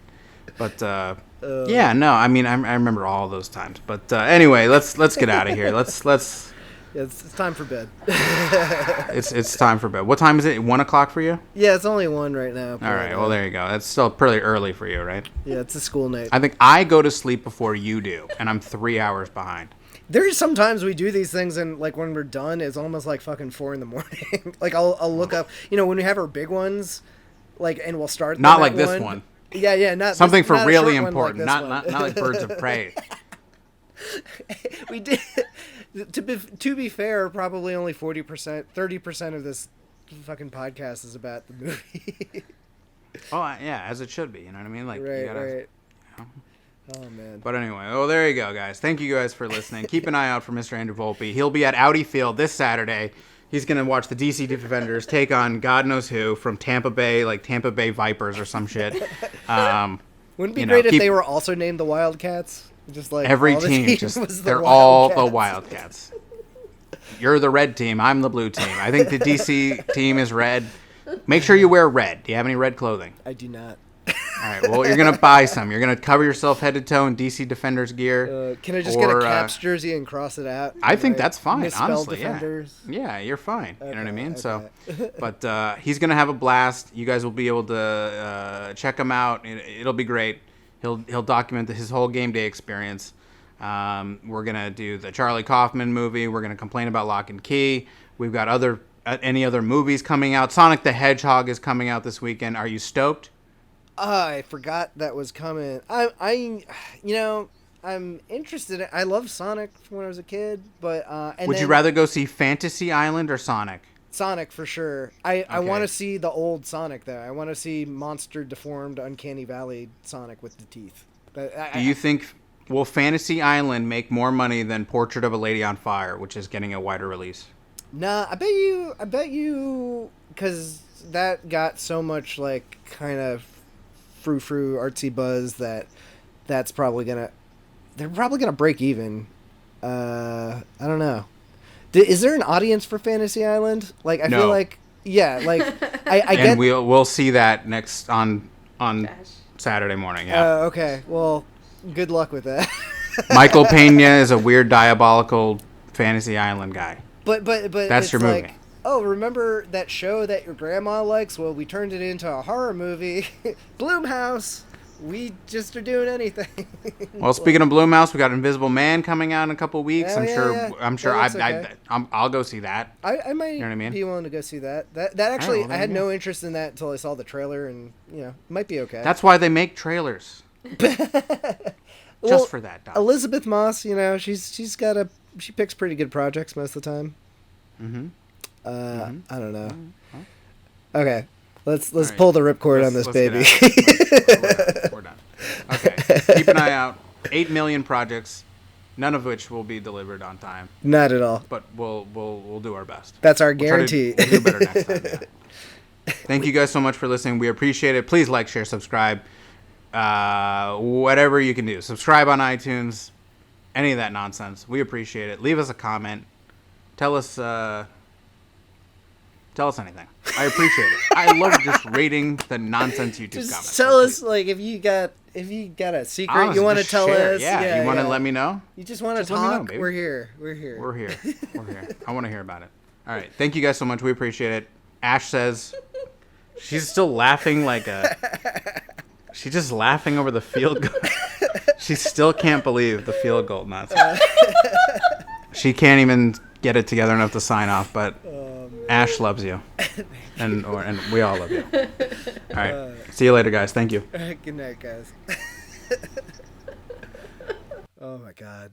Yeah, no. I mean, I remember all those times. But anyway, let's get out of here. Let's. Yeah, it's time for bed. It's time for bed. What time is it? 1 o'clock for you? Yeah, it's only 1 right now. All right. Well, there you go. That's still pretty early for you, right? Yeah, it's a school night. I think I go to sleep before you do, and I'm 3 hours behind. There's sometimes we do these things, and like when we're done, it's almost like fucking 4 in the morning. Like I'll look up, when we have our big ones, like, and we'll start. Not like this one. Yeah, not something this, for not really important. Not like Birds of Prey. We did. To be fair, probably only 40%, 30% of this fucking podcast is about the movie. Oh yeah, as it should be. You know what I mean? Like, right, you gotta, right. Oh man. But anyway, there you go, guys. Thank you guys for listening. Keep an eye out for Mr. Andrew Volpe. He'll be at Audi Field this Saturday. He's gonna watch the DC Defenders take on God knows who from Tampa Bay, like Tampa Bay Vipers or some shit. Wouldn't it be great if they were also named the Wildcats? Just like every team, they're all the Wildcats. You're the red team. I'm the blue team. I think the DC team is red. Make sure you wear red. Do you have any red clothing? I do not. All right. Well, you're gonna buy some. You're gonna cover yourself head to toe in DC Defenders gear. Can I just get a Caps jersey and cross it out? I think that's fine. Honestly, Defenders? Yeah, you're fine. Okay, you know what I mean? Okay. So, but he's gonna have a blast. You guys will be able to check him out. It'll be great. He'll document his whole game day experience. We're gonna do the Charlie Kaufman movie. We're gonna complain about Lock and Key. We've got any other movies coming out. Sonic the Hedgehog is coming out this weekend. Are you stoked? I forgot that was coming. I'm interested. I love Sonic from when I was a kid, but would you rather go see Fantasy Island or Sonic? Sonic for sure. I want to see the old Sonic though. I want to see monster deformed Uncanny Valley Sonic with the teeth. Do you think will Fantasy Island make more money than Portrait of a Lady on Fire, which is getting a wider release? Nah, I bet you because that got so much like kind of frou-frou artsy buzz that's probably they're probably gonna break even. I don't know. Is there an audience for Fantasy Island? Like, I feel like, yeah, like, I get. And we'll see that next on Saturday morning. Yeah. Okay. Well, good luck with that. Michael Pena is a weird, diabolical Fantasy Island guy. But that's your movie. Like, oh, remember that show that your grandma likes? Well, we turned it into a horror movie. Blumhouse. We just are doing anything. Well, speaking of Blumhouse, we got Invisible Man coming out in a couple weeks. Yeah, I'm sure. I'll go see that. I might you know what I mean? be willing to go see that. That actually, I had no interest in that until I saw the trailer, and it might be okay. That's why they make trailers. Just for that, Doc. Elizabeth Moss, she picks pretty good projects most of the time. I don't know. Okay. Let's pull the ripcord on this baby. We're done. Okay. Keep an eye out. 8 million projects, none of which will be delivered on time. Not at all. But we'll do our best. That's our guarantee. We'll do better next time. Yeah. Thank you guys so much for listening. We appreciate it. Please like, share, subscribe. Whatever you can do. Subscribe on iTunes. Any of that nonsense. We appreciate it. Leave us a comment. Tell us anything. I appreciate it. I love just reading the nonsense YouTube comments. Tell us, like, if you got if you got a secret you want to tell us, you want to let me know. You just want to talk. We're here. We're here. I want to hear about it. All right, thank you guys so much. We appreciate it. Ash says she's still laughing she's just laughing over the field goal. She still can't believe the field goal nuts. She can't even get it together enough to sign off, but Ash loves you. And we all love you. All right. See you later, guys. Thank you. Good night, guys. Oh, my God.